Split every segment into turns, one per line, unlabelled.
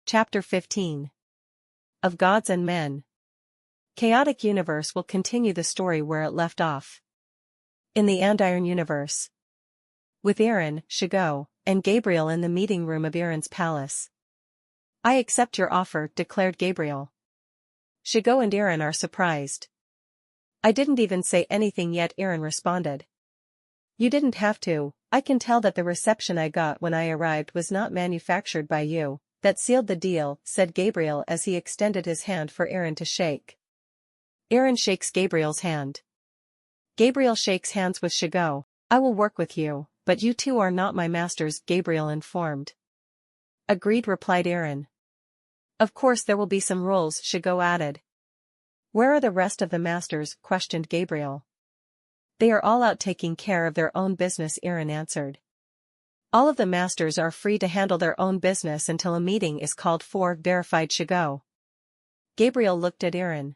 Chapter 15. Of Gods and Men. Chaotic Universe will continue the story where it left off. In the Andiron Universe. With Earon, Chigau, and Gabriel in the meeting room of Earon's palace. "I accept your offer," declared Gabriel. Chigau and Earon are surprised. "I didn't even say anything yet," Earon responded. "You didn't have to. I can tell that the reception I got when I arrived was not manufactured by you. That sealed the deal," said Gabriel as he extended his hand for Earon to shake. Earon shakes Gabriel's hand. Gabriel shakes hands with Chigau. "I will work with you, but you two are not my masters," Gabriel informed. "Agreed," replied Earon. "Of course there will be some rules," Chigau added. "Where are the rest of the masters?" questioned Gabriel. "They are all out taking care of their own business," Earon answered. "All of the masters are free to handle their own business until a meeting is called for," verified Chigau. Gabriel looked at Earon.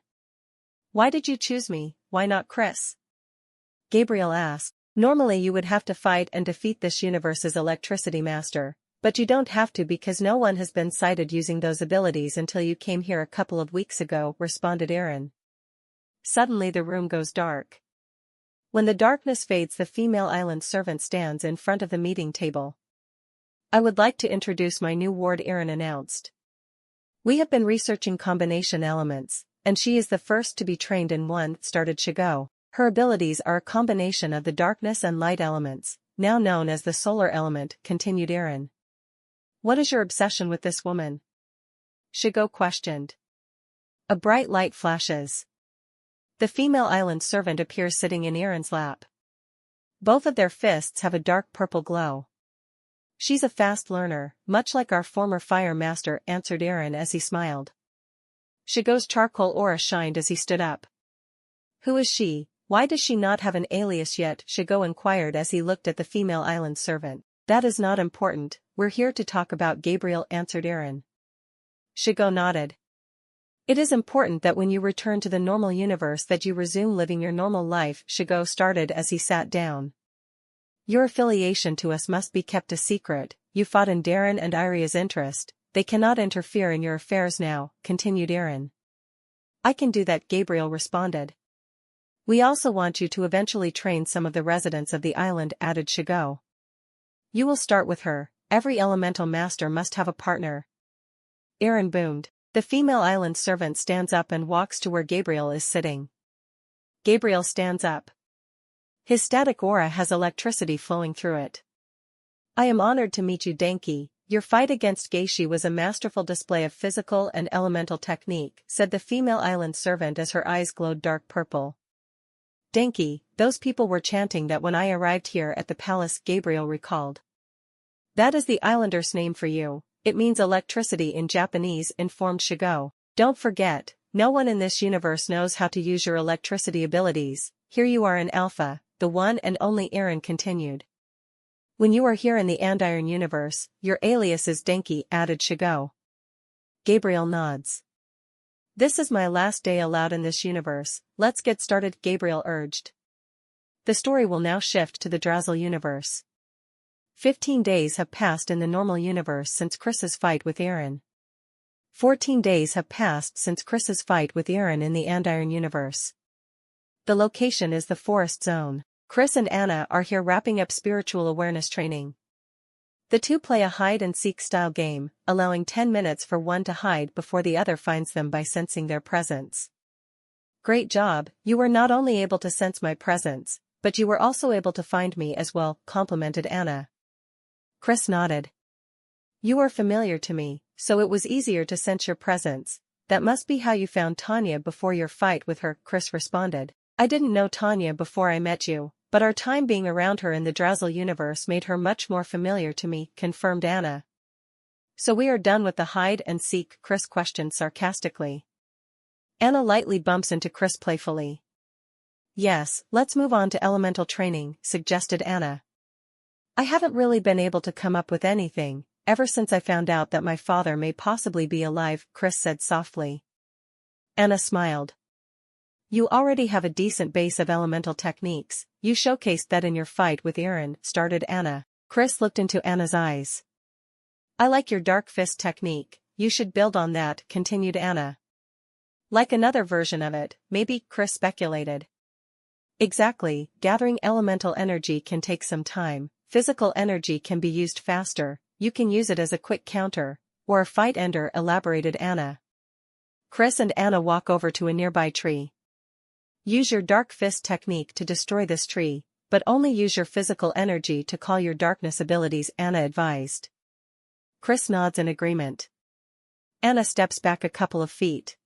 "Why did you choose me? Why not Chris?" Gabriel asked. "Normally you would have to fight and defeat this universe's electricity master, but you don't have to because no one has been sighted using those abilities until you came here a couple of weeks ago," responded Earon. Suddenly the room goes dark. When the darkness fades, the female island servant stands in front of the meeting table. "I would like to introduce my new ward," Earon announced. "We have been researching combination elements, and she is the first to be trained in one," started Chigau. "Her abilities are a combination of the darkness and light elements, now known as the solar element," continued Earon. "What is your obsession with this woman?" Chigau questioned. A bright light flashes. The female island servant appears sitting in Earon's lap. Both of their fists have a dark purple glow. "She's a fast learner, much like our former fire master," answered Earon as he smiled. Chigau's charcoal aura shined as he stood up. "Who is she? Why does she not have an alias yet?" Chigau inquired as he looked at the female island servant. "That is not important, we're here to talk about Gabriel," answered Earon. Chigau nodded. "It is important that when you return to the normal universe that you resume living your normal life," Chigau started as he sat down. "Your affiliation to us must be kept a secret. You fought in Darren and Iria's interest. They cannot interfere in your affairs now," continued Earon. "I can do that," Gabriel responded. "We also want you to eventually train some of the residents of the island," added Chigau. "You will start with her. Every elemental master must have a partner." Earon boomed. The female island servant stands up and walks to where Gabriel is sitting. Gabriel stands up. His static aura has electricity flowing through it. "I am honored to meet you, Denki. Your fight against Geishi was a masterful display of physical and elemental technique," said the female island servant as her eyes glowed dark purple. "Denki, those people were chanting that when I arrived here at the palace," Gabriel recalled. "That is the islanders' name for you. It means electricity in Japanese," informed Chigau. "Don't forget, no one in this universe knows how to use your electricity abilities. Here you are in Alpha, the one and only," Earon continued. "When you are here in the Andiron Universe, your alias is Denki," added Chigau. Gabriel nods. "This is my last day allowed in this universe, let's get started," Gabriel urged. The story will now shift to the Drasil Universe. 15 days have passed in the normal universe since Chris's fight with Earon. 14 days have passed since Chris's fight with Earon in the Andiron Universe. The location is the Forest Zone. Chris and Anna are here wrapping up spiritual awareness training. The two play a hide-and-seek style game, allowing 10 minutes for one to hide before the other finds them by sensing their presence. "Great job, you were not only able to sense my presence, but you were also able to find me as well," complimented Anna. Chris nodded. "You are familiar to me, so it was easier to sense your presence. That must be how you found Tanya before your fight with her," Chris responded. "I didn't know Tanya before I met you, but our time being around her in the Drasil universe made her much more familiar to me," confirmed Anna. "So we are done with the hide and seek?" Chris questioned sarcastically. Anna lightly bumps into Chris playfully. "Yes, let's move on to elemental training," suggested Anna. "I haven't really been able to come up with anything, ever since I found out that my father may possibly be alive," Chris said softly. Anna smiled. "You already have a decent base of elemental techniques, you showcased that in your fight with Earon," started Anna. Chris looked into Anna's eyes. "I like your dark fist technique, you should build on that, continued Anna. Like another version of it, maybe, Chris speculated. Exactly, gathering elemental energy can take some time, physical energy can be used faster, you can use it as a quick counter, or a fight ender, elaborated Anna. Chris and Anna walk over to a nearby tree. Use your dark fist technique to destroy this tree, but only use your physical energy to call your darkness abilities, Anna advised. Chris nods in agreement. Anna steps back a couple of feet.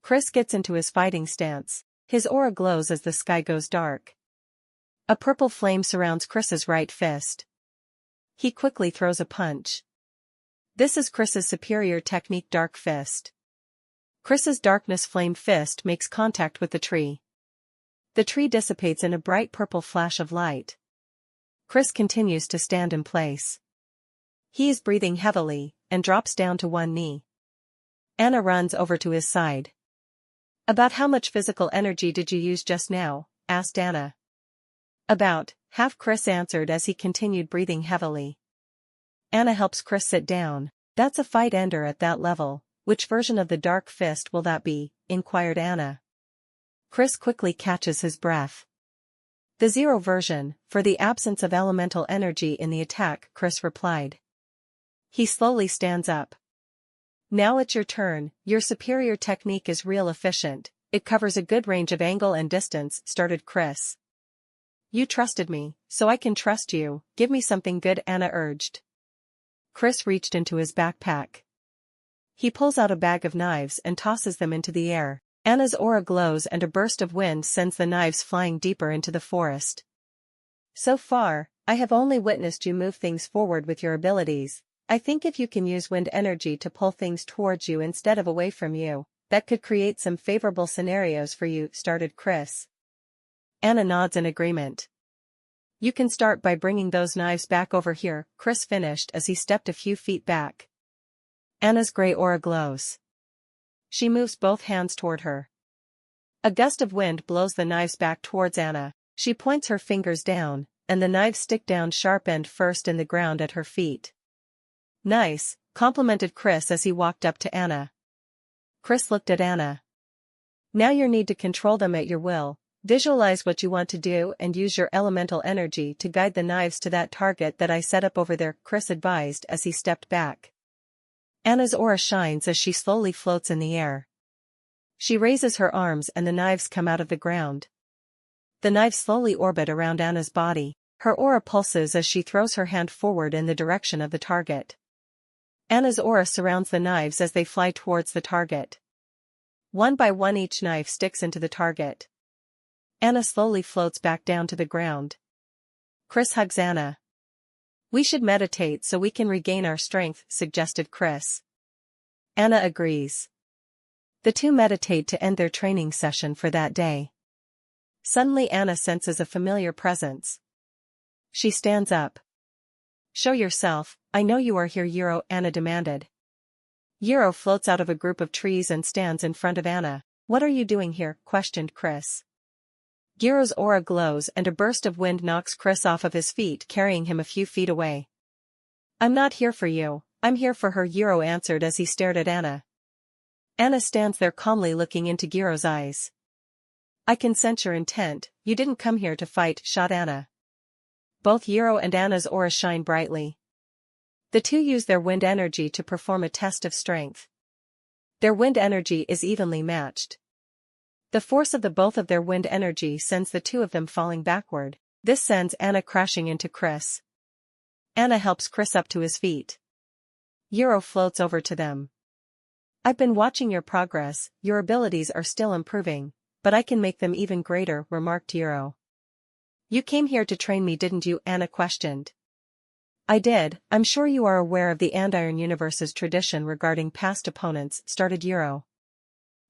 Chris gets into his fighting stance, his aura glows as the sky goes dark. A purple flame surrounds Chris's right fist. He quickly throws a punch. This is Chris's superior technique, Dark Fist. Chris's darkness flame fist makes contact with the tree. The tree dissipates in a bright purple flash of light. Chris continues to stand in place. He is breathing heavily, and drops down to one knee. Anna runs over to his side. About how much physical energy did you use just now? Asked Anna. About half, Chris answered as he continued breathing heavily. Anna helps Chris sit down. That's a fight ender at that level. Which version of the Dark Fist will that be? Inquired Anna. Chris quickly catches his breath. The 0 version, for the absence of elemental energy in the attack, Chris replied. He slowly stands up. Now it's your turn, your superior technique is real efficient, it covers a good range of angle and distance, started Chris. You trusted me, so I can trust you, give me something good, Anna urged. Chris reached into his backpack. He pulls out a bag of knives and tosses them into the air. Anna's aura glows and a burst of wind sends the knives flying deeper into the forest. So far, I have only witnessed you move things forward with your abilities. I think if you can use wind energy to pull things towards you instead of away from you, that could create some favorable scenarios for you, started Chris. Anna nods in agreement. You can start by bringing those knives back over here, Chris finished as he stepped a few feet back. Anna's gray aura glows. She moves both hands toward her. A gust of wind blows the knives back towards Anna. She points her fingers down, and the knives stick down sharp end first in the ground at her feet. Nice, complimented Chris as he walked up to Anna. Chris looked at Anna. Now you need to control them at your will. Visualize what you want to do and use your elemental energy to guide the knives to that target that I set up over there, Chris advised as he stepped back. Anna's aura shines as she slowly floats in the air. She raises her arms and the knives come out of the ground. The knives slowly orbit around Anna's body. Her aura pulses as she throws her hand forward in the direction of the target. Anna's aura surrounds the knives as they fly towards the target. One by one each knife sticks into the target. Anna slowly floats back down to the ground. Chris hugs Anna. We should meditate so we can regain our strength, suggested Chris. Anna agrees. The two meditate to end their training session for that day. Suddenly Anna senses a familiar presence. She stands up. Show yourself, I know you are here, Eero, Anna demanded. Eero floats out of a group of trees and stands in front of Anna. What are you doing here? Questioned Chris. Eero's aura glows and a burst of wind knocks Chris off of his feet, carrying him a few feet away. I'm not here for you, I'm here for her, Eero answered as he stared at Anna. Anna stands there calmly looking into Eero's eyes. I can sense your intent, you didn't come here to fight, shot Anna. Both Eero and Anna's aura shine brightly. The two use their wind energy to perform a test of strength. Their wind energy is evenly matched. The force of the both of their wind energy sends the two of them falling backward. This sends Anna crashing into Chris. Anna helps Chris up to his feet. Eero floats over to them. I've been watching your progress, your abilities are still improving, but I can make them even greater, remarked Eero. You came here to train me, didn't you? Anna questioned. I did. I'm sure you are aware of the Andiron Universe's tradition regarding past opponents, started Eero.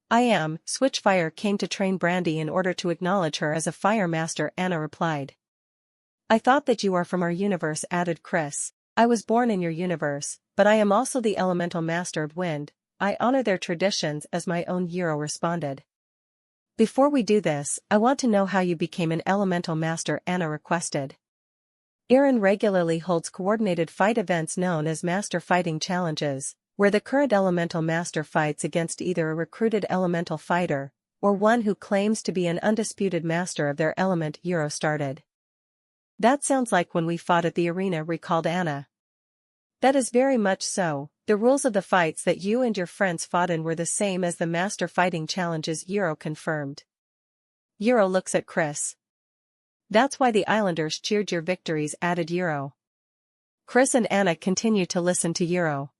I am. Switchfire came to train Brandy in order to acknowledge her as a fire master, Anna replied. I thought that you are from our universe, added Chris. I was born in your universe, but I am also the elemental master of wind. I honor their traditions as my own, Eero responded. Before we do this, I want to know how you became an elemental master, Anna requested. Earon regularly holds coordinated fight events known as master fighting challenges. where the current elemental master fights against either a recruited elemental fighter, or one who claims to be an undisputed master of their element. Euro started. That sounds like when we fought at the arena, recalled Anna. That is very much so. The rules of the fights that you and your friends fought in were the same as the master fighting challenges, Euro confirmed. Euro looks at Chris. That's why the Islanders cheered your victories, added Euro. Chris and Anna continue to listen to Euro.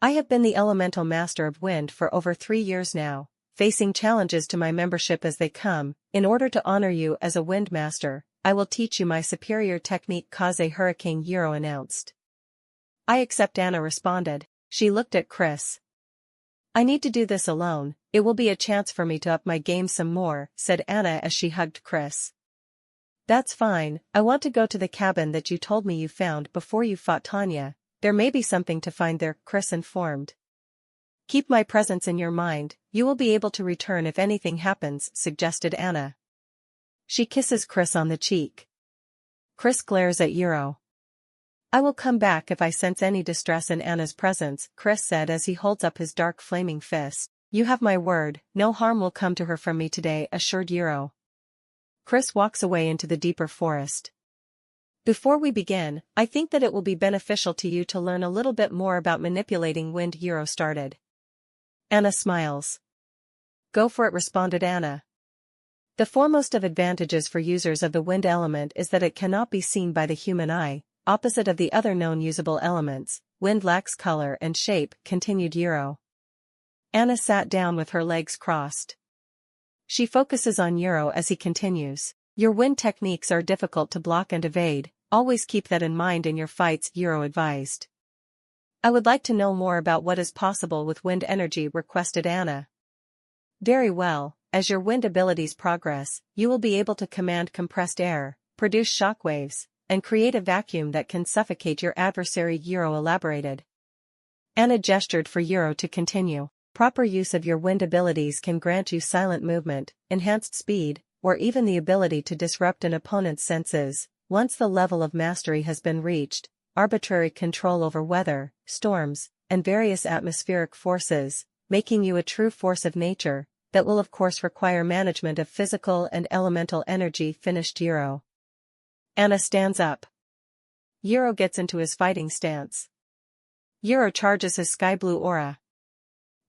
I have been the elemental master of wind for over 3 years now, facing challenges to my membership as they come. In order to honor you as a wind master, I will teach you my superior technique, Kaze Hurricane, Euro announced. I accept, Anna responded. She looked at Chris. I need to do this alone. It will be a chance for me to up my game some more, said Anna as she hugged Chris. That's fine. I want to go to the cabin that you told me you found before you fought Tanya. There may be something to find there, Chris informed. Keep my presence in your mind. You will be able to return if anything happens, suggested Anna. She kisses Chris on the cheek. Chris glares at Euro. I will come back if I sense any distress in Anna's presence, Chris said as he holds up his dark flaming fist. You have my word, no harm will come to her from me today, assured Euro. Chris walks away into the deeper forest. Before we begin, I think that it will be beneficial to you to learn a little bit more about manipulating wind, Euro started. Anna smiles. Go for it, responded Anna. The foremost of advantages for users of the wind element is that it cannot be seen by the human eye, opposite of the other known usable elements. Wind lacks color and shape, continued Euro. Anna sat down with her legs crossed. She focuses on Euro as he continues. Your wind techniques are difficult to block and evade, always keep that in mind in your fights, Euro advised. I would like to know more about what is possible with wind energy, requested Anna. Very well, as your wind abilities progress, you will be able to command compressed air, produce shockwaves, and create a vacuum that can suffocate your adversary, Euro elaborated. Anna gestured for Euro to continue. Proper use of your wind abilities can grant you silent movement, enhanced speed, or even the ability to disrupt an opponent's senses. Once the level of mastery has been reached, arbitrary control over weather, storms, and various atmospheric forces, making you a true force of nature, that will of course require management of physical and elemental energy, finished Euro. Anna stands up. Euro gets into his fighting stance. Euro charges his sky blue aura.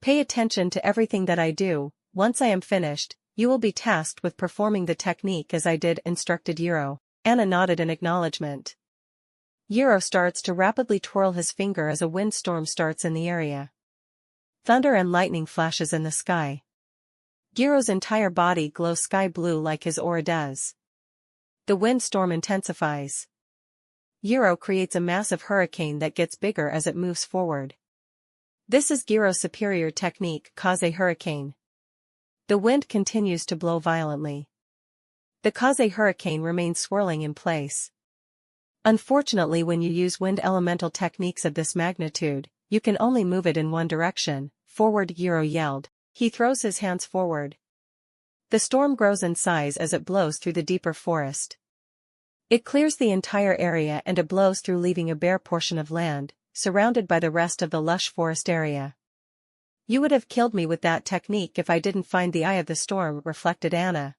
Pay attention to everything that I do. Once I am finished, you will be tasked with performing the technique as I did, instructed Euro. Anna nodded in acknowledgement. Euro starts to rapidly twirl his finger as a windstorm starts in the area. Thunder and lightning flashes in the sky. Euro's entire body glows sky blue like his aura does. The windstorm intensifies. Euro creates a massive hurricane that gets bigger as it moves forward. This is Euro's superior technique, Kaze Hurricane. The wind continues to blow violently. The Kaze Hurricane remains swirling in place. Unfortunately, when you use wind elemental techniques of this magnitude, you can only move it in one direction. Forward, Euro yelled. He throws his hands forward. The storm grows in size as it blows through the deeper forest. It clears the entire area and it blows through, leaving a bare portion of land, surrounded by the rest of the lush forest area. You would have killed me with that technique if I didn't find the eye of the storm, reflected Anna.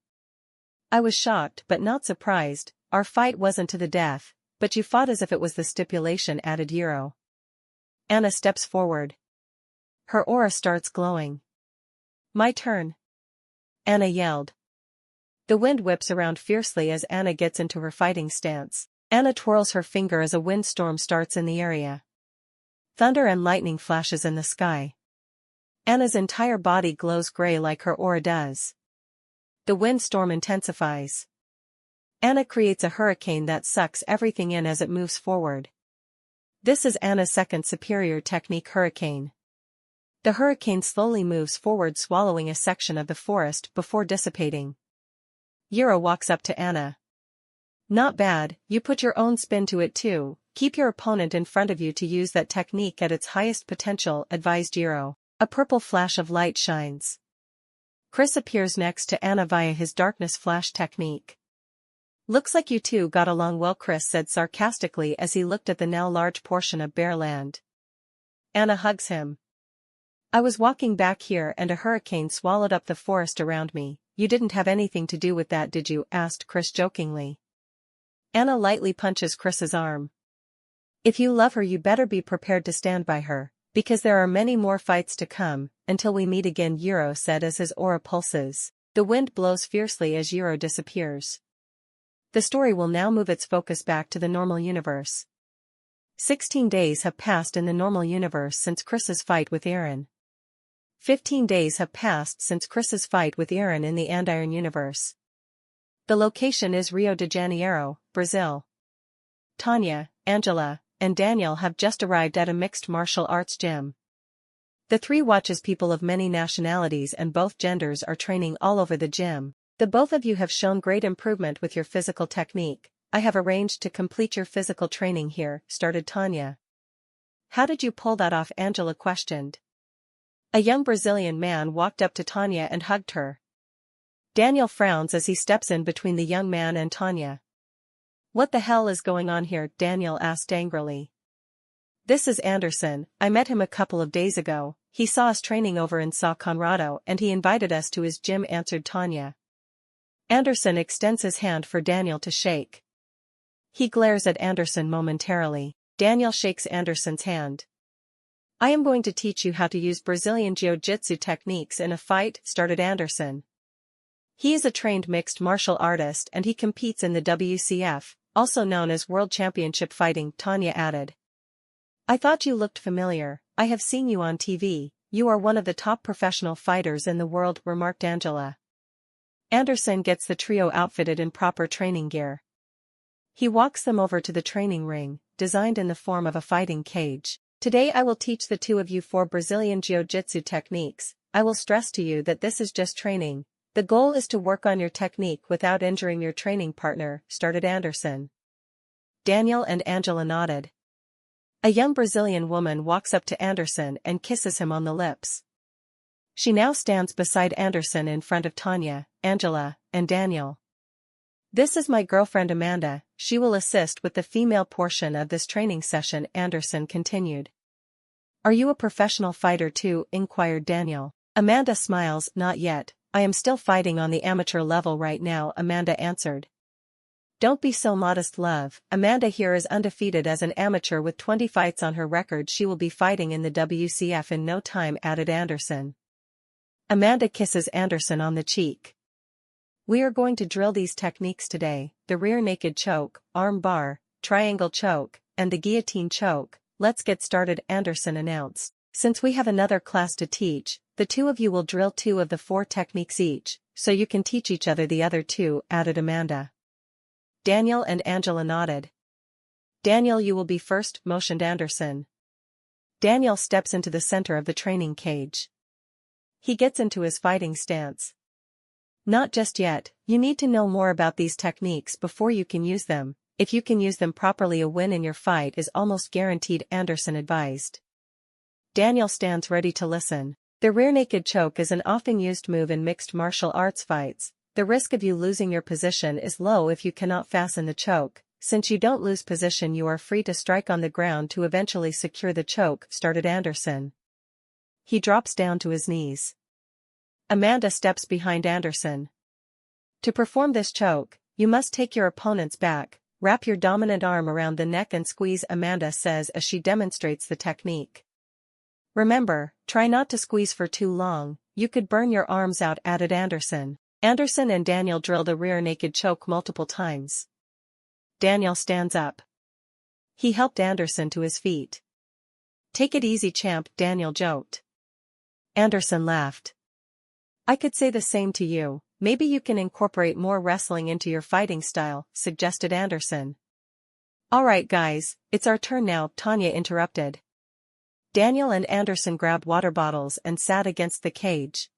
I was shocked but not surprised. Our fight wasn't to the death, but you fought as if it was the stipulation, added Euro. Anna steps forward. Her aura starts glowing. My turn. Anna yelled. The wind whips around fiercely as Anna gets into her fighting stance. Anna twirls her finger as a windstorm starts in the area. Thunder and lightning flashes in the sky. Anna's entire body glows gray like her aura does. The windstorm intensifies. Anna creates a hurricane that sucks everything in as it moves forward. This is Anna's second superior technique, Hurricane. The hurricane slowly moves forward, swallowing a section of the forest before dissipating. Euro walks up to Anna. Not bad, you put your own spin to it too. Keep your opponent in front of you to use that technique at its highest potential, advised Euro. A purple flash of light shines. Chris appears next to Anna via his darkness flash technique. Looks like you two got along well, Chris said sarcastically as he looked at the now large portion of bare land. Anna hugs him. I was walking back here and a hurricane swallowed up the forest around me. You didn't have anything to do with that, did you? Asked Chris jokingly. Anna lightly punches Chris's arm. If you love her, you better be prepared to stand by her, because there are many more fights to come, until we meet again, Euro said as his aura pulses. The wind blows fiercely as Euro disappears. The story will now move its focus back to the normal universe. 16 days have passed in the normal universe since Chris's fight with Earon. 15 days have passed since Chris's fight with Earon in the Andiron Universe. The location is Rio de Janeiro, Brazil. Tanya, Angela, and Daniel have just arrived at a mixed martial arts gym. The three watches people of many nationalities and both genders are training all over the gym. The both of you have shown great improvement with your physical technique. I have arranged to complete your physical training here, started Tanya. How did you pull that off? Angela questioned. A young Brazilian man walked up to Tanya and hugged her. Daniel frowns as he steps in between the young man and Tanya. What the hell is going on here? Daniel asked angrily. This is Anderson. I met him a couple of days ago. He saw us training over in São Conrado and he invited us to his gym, answered Tanya. Anderson extends his hand for Daniel to shake. He glares at Anderson momentarily. Daniel shakes Anderson's hand. I am going to teach you how to use Brazilian jiu-jitsu techniques in a fight, started Anderson. He is a trained mixed martial artist and he competes in the WCF, also known as World Championship Fighting, Tanya added. I thought you looked familiar. I have seen you on TV. You are one of the top professional fighters in the world, remarked Angela. Anderson gets the trio outfitted in proper training gear. He walks them over to the training ring, designed in the form of a fighting cage. Today I will teach the two of you 4 Brazilian jiu-jitsu techniques. I will stress to you that this is just training. The goal is to work on your technique without injuring your training partner, started Anderson. Daniel and Angela nodded. A young Brazilian woman walks up to Anderson and kisses him on the lips. She now stands beside Anderson in front of Tanya, Angela, and Daniel. This is my girlfriend Amanda. She will assist with the female portion of this training session, Anderson continued. Are you a professional fighter too? Inquired Daniel. Amanda smiles. Not yet. I am still fighting on the amateur level right now, Amanda answered. Don't be so modest, love. Amanda here is undefeated as an amateur with 20 fights on her record. She will be fighting in the WCF in no time, added Anderson. Amanda kisses Anderson on the cheek. We are going to drill these techniques today, the rear naked choke, arm bar, triangle choke, and the guillotine choke. Let's get started, Anderson announced. Since we have another class to teach, the two of you will drill 2 of the 4 techniques each, so you can teach each other the other 2, added Amanda. Daniel and Angela nodded. Daniel, you will be first, motioned Anderson. Daniel steps into the center of the training cage. He gets into his fighting stance. Not just yet, you need to know more about these techniques before you can use them. If you can use them properly, a win in your fight is almost guaranteed, Anderson advised. Daniel stands ready to listen. The rear naked choke is an often used move in mixed martial arts fights. The risk of you losing your position is low if you cannot fasten the choke. Since you don't lose position, you are free to strike on the ground to eventually secure the choke, started Anderson. He drops down to his knees. Amanda steps behind Anderson. To perform this choke, you must take your opponent's back, wrap your dominant arm around the neck and squeeze, Amanda says as she demonstrates the technique. Remember, try not to squeeze for too long, you could burn your arms out, added Anderson. Anderson and Daniel drill the rear naked choke multiple times. Daniel stands up. He helped Anderson to his feet. Take it easy, champ, Daniel joked. Anderson laughed. I could say the same to you. Maybe you can incorporate more wrestling into your fighting style, suggested Anderson. Alright guys, it's our turn now, Tanya interrupted. Daniel and Anderson grabbed water bottles and sat against the cage.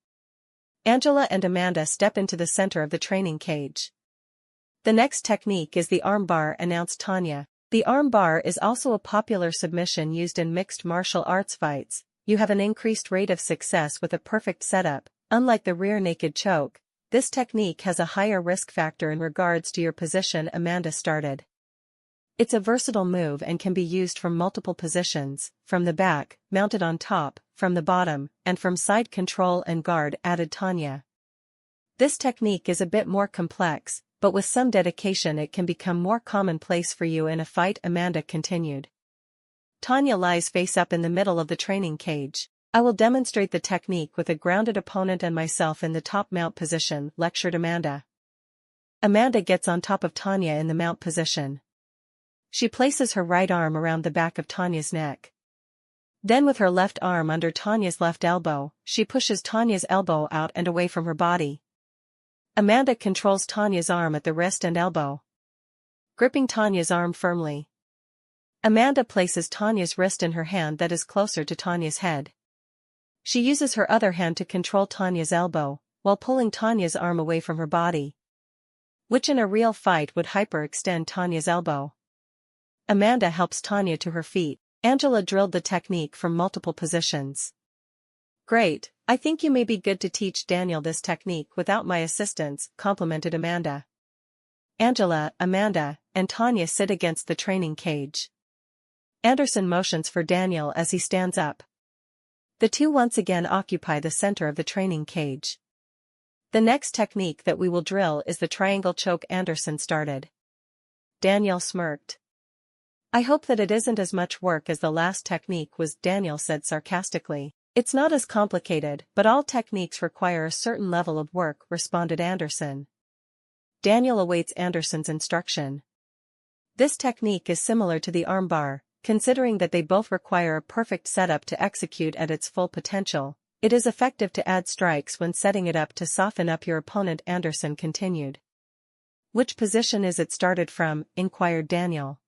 Angela and Amanda step into the center of the training cage. The next technique is the arm bar, announced Tanya. The arm bar is also a popular submission used in mixed martial arts fights. You have an increased rate of success with a perfect setup. Unlike the rear naked choke, this technique has a higher risk factor in regards to your position, Amanda started. It's a versatile move and can be used from multiple positions, from the back, mounted on top, from the bottom, and from side control and guard, added Tanya. This technique is a bit more complex, but with some dedication it can become more commonplace for you in a fight, Amanda continued. Tanya lies face up in the middle of the training cage. I will demonstrate the technique with a grounded opponent and myself in the top mount position, lectured Amanda. Amanda gets on top of Tanya in the mount position. She places her right arm around the back of Tanya's neck. Then with her left arm under Tanya's left elbow, she pushes Tanya's elbow out and away from her body. Amanda controls Tanya's arm at the wrist and elbow, gripping Tanya's arm firmly. Amanda places Tanya's wrist in her hand that is closer to Tanya's head. She uses her other hand to control Tanya's elbow, while pulling Tanya's arm away from her body, which in a real fight would hyperextend Tanya's elbow. Amanda helps Tanya to her feet. Angela drilled the technique from multiple positions. Great, I think you may be good to teach Daniel this technique without my assistance, complimented Amanda. Angela, Amanda, and Tanya sit against the training cage. Anderson motions for Daniel as he stands up. The two once again occupy the center of the training cage. The next technique that we will drill is the triangle choke Anderson started. Daniel smirked. I hope that it isn't as much work as the last technique was, Daniel said sarcastically. It's not as complicated, but all techniques require a certain level of work, responded Anderson. Daniel awaits Anderson's instruction. This technique is similar to the armbar, considering that they both require a perfect setup to execute at its full potential. It is effective to add strikes when setting it up to soften up your opponent, Anderson continued. Which position is it started from? Inquired Daniel.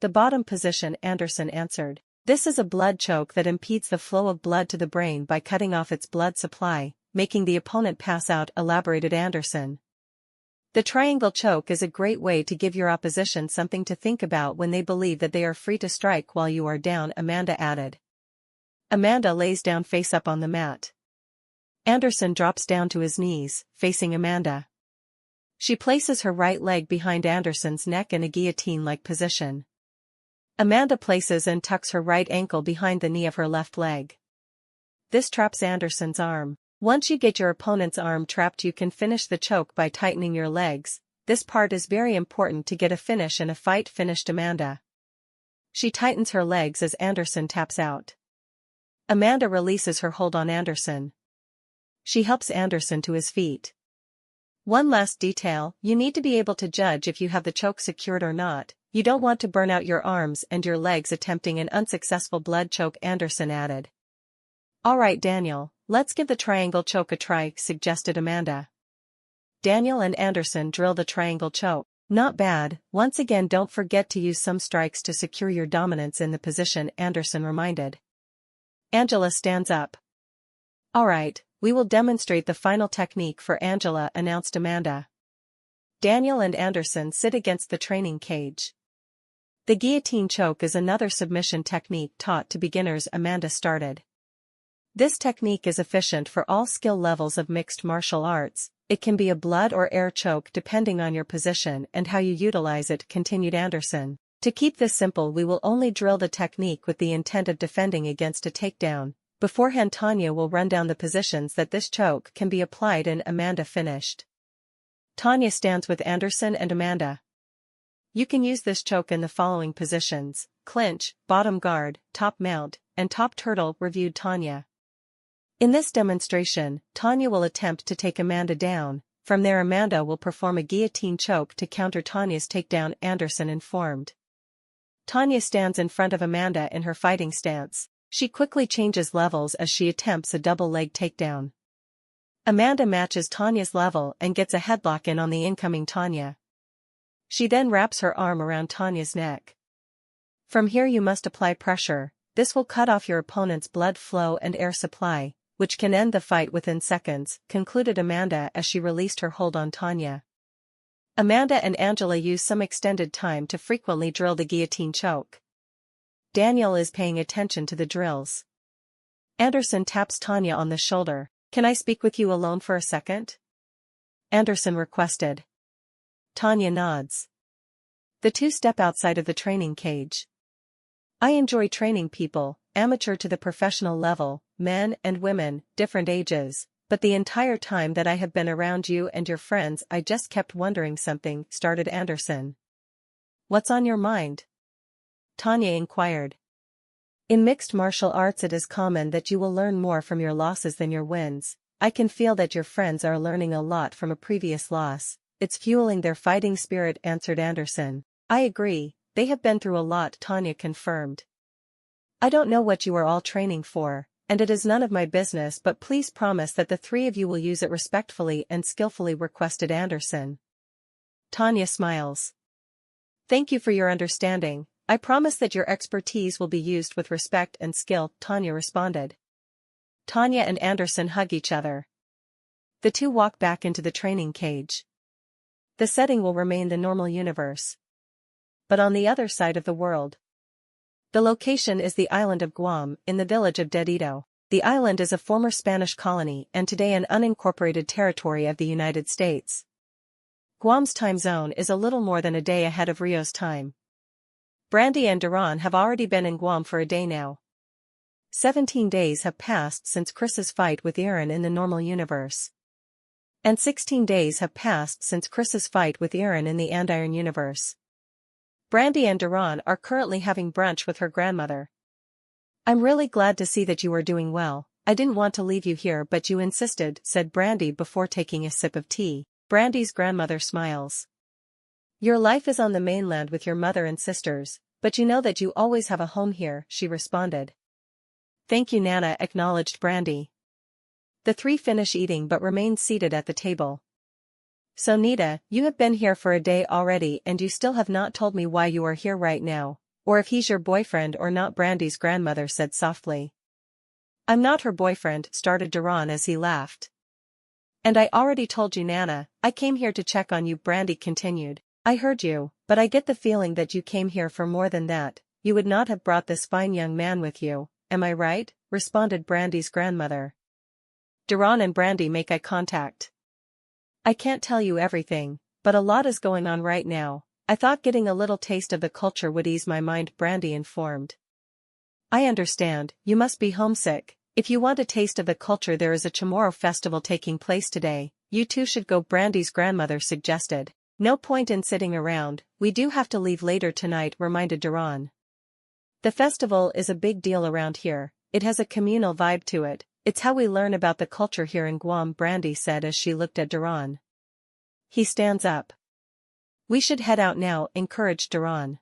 The bottom position, Anderson answered. This is a blood choke that impedes the flow of blood to the brain by cutting off its blood supply, making the opponent pass out, elaborated Anderson. The triangle choke is a great way to give your opposition something to think about when they believe that they are free to strike while you are down, Amanda added. Amanda lays down face up on the mat. Anderson drops down to his knees, facing Amanda. She places her right leg behind Anderson's neck in a guillotine-like position. Amanda places and tucks her right ankle behind the knee of her left leg. This traps Anderson's arm. Once you get your opponent's arm trapped, you can finish the choke by tightening your legs. This part is very important to get a finish in a fight, finished Amanda. She tightens her legs as Anderson taps out. Amanda releases her hold on Anderson. She helps Anderson to his feet. One last detail, you need to be able to judge if you have the choke secured or not. You don't want to burn out your arms and your legs attempting an unsuccessful blood choke, Anderson added. All right, Daniel, let's give the triangle choke a try, suggested Amanda. Daniel and Anderson drill the triangle choke. Not bad. Once again, don't forget to use some strikes to secure your dominance in the position, Anderson reminded. Angela stands up. All right, we will demonstrate the final technique for Angela, announced Amanda. Daniel and Anderson sit against the training cage. The guillotine choke is another submission technique taught to beginners, Amanda started. This technique is efficient for all skill levels of mixed martial arts. It can be a blood or air choke depending on your position and how you utilize it, continued Anderson. To keep this simple, we will only drill the technique with the intent of defending against a takedown. Beforehand, Tanya will run down the positions that this choke can be applied in. Amanda finished. Tanya stands with Anderson and Amanda. You can use this choke in the following positions: clinch, bottom guard, top mount, and top turtle, reviewed Tanya. In this demonstration, Tanya will attempt to take Amanda down. From there, Amanda will perform a guillotine choke to counter Tanya's takedown, Anderson informed. Tanya stands in front of Amanda in her fighting stance. She quickly changes levels as she attempts a double leg takedown. Amanda matches Tanya's level and gets a headlock in on the incoming Tanya. She then wraps her arm around Tanya's neck. From here you must apply pressure. This will cut off your opponent's blood flow and air supply, which can end the fight within seconds, concluded Amanda as she released her hold on Tanya. Amanda and Angela use some extended time to frequently drill the guillotine choke. Daniel is paying attention to the drills. Anderson taps Tanya on the shoulder. Can I speak with you alone for a second? Anderson requested. Tanya nods. The two step outside of the training cage. I enjoy training people, amateur to the professional level, men and women, different ages, but the entire time that I have been around you and your friends I just kept wondering something, started Anderson. What's on your mind? Tanya inquired. In mixed martial arts it is common that you will learn more from your losses than your wins. I can feel that your friends are learning a lot from a previous loss. It's fueling their fighting spirit, answered Anderson. I agree, they have been through a lot, Tanya confirmed. I don't know what you are all training for, and it is none of my business, but please promise that the three of you will use it respectfully and skillfully, requested Anderson. Tanya smiles. Thank you for your understanding. I promise that your expertise will be used with respect and skill, Tanya responded. Tanya and Anderson hug each other. The two walk back into the training cage. The setting will remain the normal universe. But on the other side of the world. The location is the island of Guam, in the village of Dedito. The island is a former Spanish colony and today an unincorporated territory of the United States. Guam's time zone is a little more than a day ahead of Rio's time. Brandy and Duran have already been in Guam for a day now. 17 days have passed since Chris's fight with Earon in the normal universe. And 16 days have passed since Chris's fight with Earon in the Andiron Universe. Brandy and Duran are currently having brunch with her grandmother. I'm really glad to see that you are doing well. I didn't want to leave you here but you insisted, said Brandy before taking a sip of tea. Brandy's grandmother smiles. Your life is on the mainland with your mother and sisters, but you know that you always have a home here, she responded. Thank you, Nana, acknowledged Brandy. The three finish eating but remain seated at the table. So Nita, you have been here for a day already and you still have not told me why you are here right now, or if he's your boyfriend or not, Brandy's grandmother said softly. I'm not her boyfriend, started Duran as he laughed. And I already told you, Nana, I came here to check on you, Brandy continued. I heard you, but I get the feeling that you came here for more than that. You would not have brought this fine young man with you, am I right? Responded Brandy's grandmother. Duran and Brandy make eye contact. I can't tell you everything, but a lot is going on right now. I thought getting a little taste of the culture would ease my mind, Brandy informed. I understand, you must be homesick. If you want a taste of the culture, there is a Chamorro festival taking place today. You two should go, Brandy's grandmother suggested. No point in sitting around, we do have to leave later tonight, reminded Duran. The festival is a big deal around here. It has a communal vibe to it. It's how we learn about the culture here in Guam, Brandy said as she looked at Duran. He stands up. We should head out now, encouraged Duran.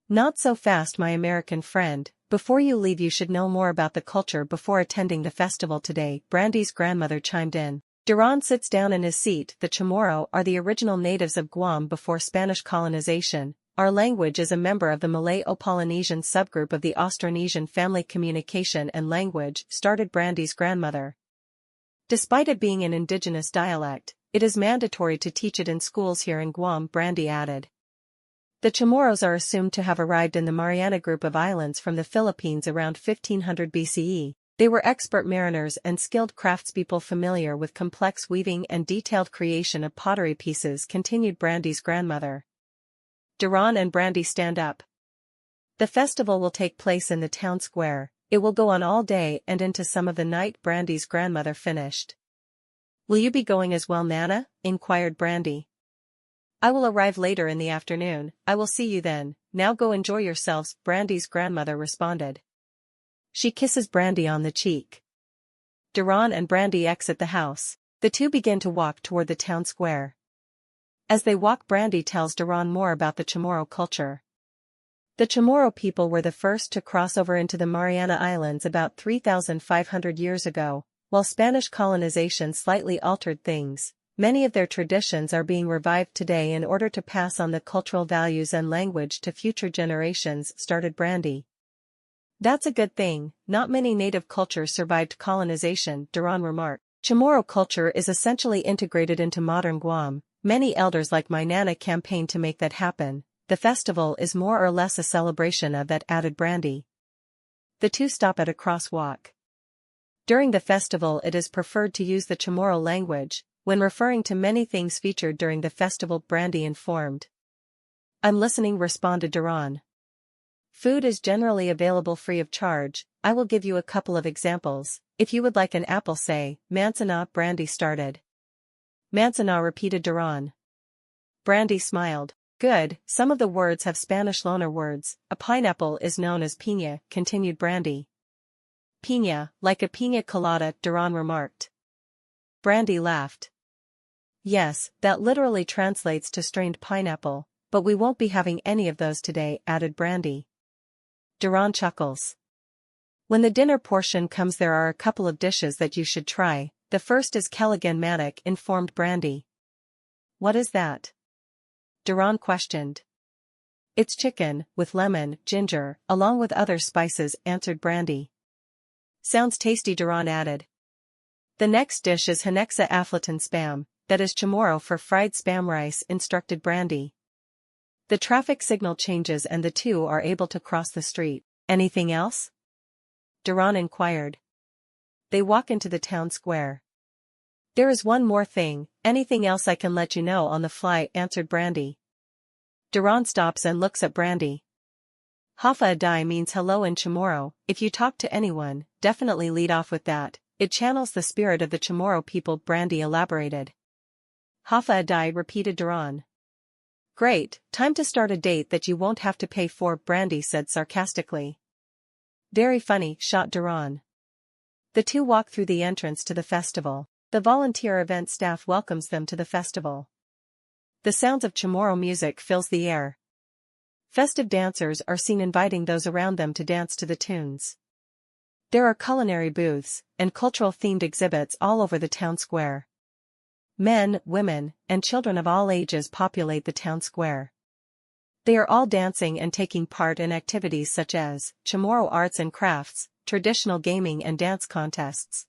Not so fast, my American friend. Before you leave you should know more about the culture before attending the festival today, Brandy's grandmother chimed in. Duran sits down in his seat. The Chamorro are the original natives of Guam before Spanish colonization. Our language is a member of the Malay-O-Polynesian subgroup of the Austronesian family. Communication and language, started Brandy's grandmother. Despite it being an indigenous dialect, it is mandatory to teach it in schools here in Guam, Brandy added. The Chamorros are assumed to have arrived in the Mariana Group of islands from the Philippines around 1500 BCE. They were expert mariners and skilled craftspeople familiar with complex weaving and detailed creation of pottery pieces, continued Brandy's grandmother. Duran and Brandy stand up. The festival will take place in the town square. It will go on all day and into some of the night, Brandy's grandmother finished. Will you be going as well, Nana? Inquired Brandy. I will arrive later in the afternoon. I will see you then. Now go enjoy yourselves, Brandy's grandmother responded. She kisses Brandy on the cheek. Duran and Brandy exit the house. The two begin to walk toward the town square. As they walk, Brandy tells Duran more about the Chamorro culture. The Chamorro people were the first to cross over into the Mariana Islands about 3,500 years ago. While Spanish colonization slightly altered things, many of their traditions are being revived today in order to pass on the cultural values and language to future generations, started Brandy. That's a good thing. Not many native cultures survived colonization, Duran remarked. Chamorro culture is essentially integrated into modern Guam. Many elders like my Nana campaigned to make that happen. The festival is more or less a celebration of that, added Brandy. The two stop at a crosswalk. During the festival it is preferred to use the Chamorro language when referring to many things featured during the festival, Brandy informed. I'm listening, responded Duran. Food is generally available free of charge. I will give you a couple of examples. If you would like an apple, say, manzana, Brandy started. Manzana, repeated Duran. Brandy smiled. Good, some of the words have Spanish loaner words. A pineapple is known as piña, continued Brandy. Piña, like a piña colada, Duran remarked. Brandy laughed. Yes, that literally translates to strained pineapple, but we won't be having any of those today, added Brandy. Duran chuckles. When the dinner portion comes, there are a couple of dishes that you should try. The first is Kelligan Manic, informed Brandy. What is that? Duran questioned. It's chicken, with lemon, ginger, along with other spices, answered Brandy. Sounds tasty, Duran added. The next dish is Hanexa Aflaton Spam, that is chamorro for fried spam rice, instructed Brandy. The traffic signal changes and the two are able to cross the street. Anything else? Duran inquired. They walk into the town square. There is one more thing. Anything else I can let you know on the fly, answered Brandy. Duran stops and looks at Brandy. Hafa Adai means hello in Chamorro. If you talk to anyone, definitely lead off with that. It channels the spirit of the Chamorro people, Brandy elaborated. Hafa Adai, repeated Duran. Great, time to start a date that you won't have to pay for, Brandy said sarcastically. Very funny, shot Duran. The two walk through the entrance to the festival. The volunteer event staff welcomes them to the festival. The sounds of Chamorro music fills the air. Festive dancers are seen inviting those around them to dance to the tunes. There are culinary booths and cultural-themed exhibits all over the town square. Men, women, and children of all ages populate the town square. They are all dancing and taking part in activities such as Chamorro arts and crafts, traditional gaming and dance contests.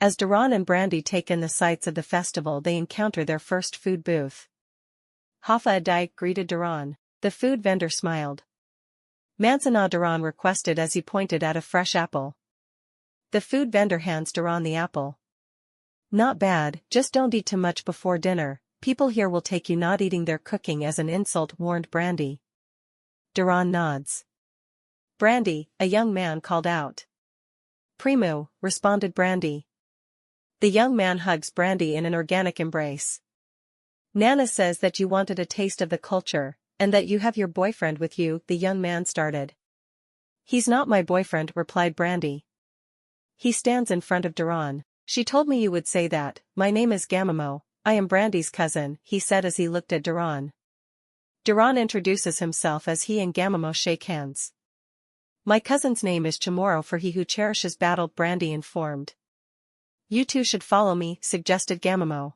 As Duran and Brandy take in the sights of the festival, they encounter their first food booth. Hafa Adai, greeted Duran. The food vendor smiled. Manzana, Duran requested as he pointed at a fresh apple. The food vendor hands Duran the apple. Not bad, just don't eat too much before dinner. People here will take you not eating their cooking as an insult, warned Brandy. Duran nods. Brandy, a young man called out. Primo, responded Brandy. The young man hugs Brandy in an organic embrace. Nana says that you wanted a taste of the culture, and that you have your boyfriend with you, the young man started. He's not my boyfriend, replied Brandy. He stands in front of Duran. She told me you would say that. My name is Gamamo. I am Brandy's cousin, he said as he looked at Duran. Duran introduces himself as he and Gamamo shake hands. My cousin's name is Chamorro, for he who cherishes battle, Brandy informed. You two should follow me, suggested Gamamo.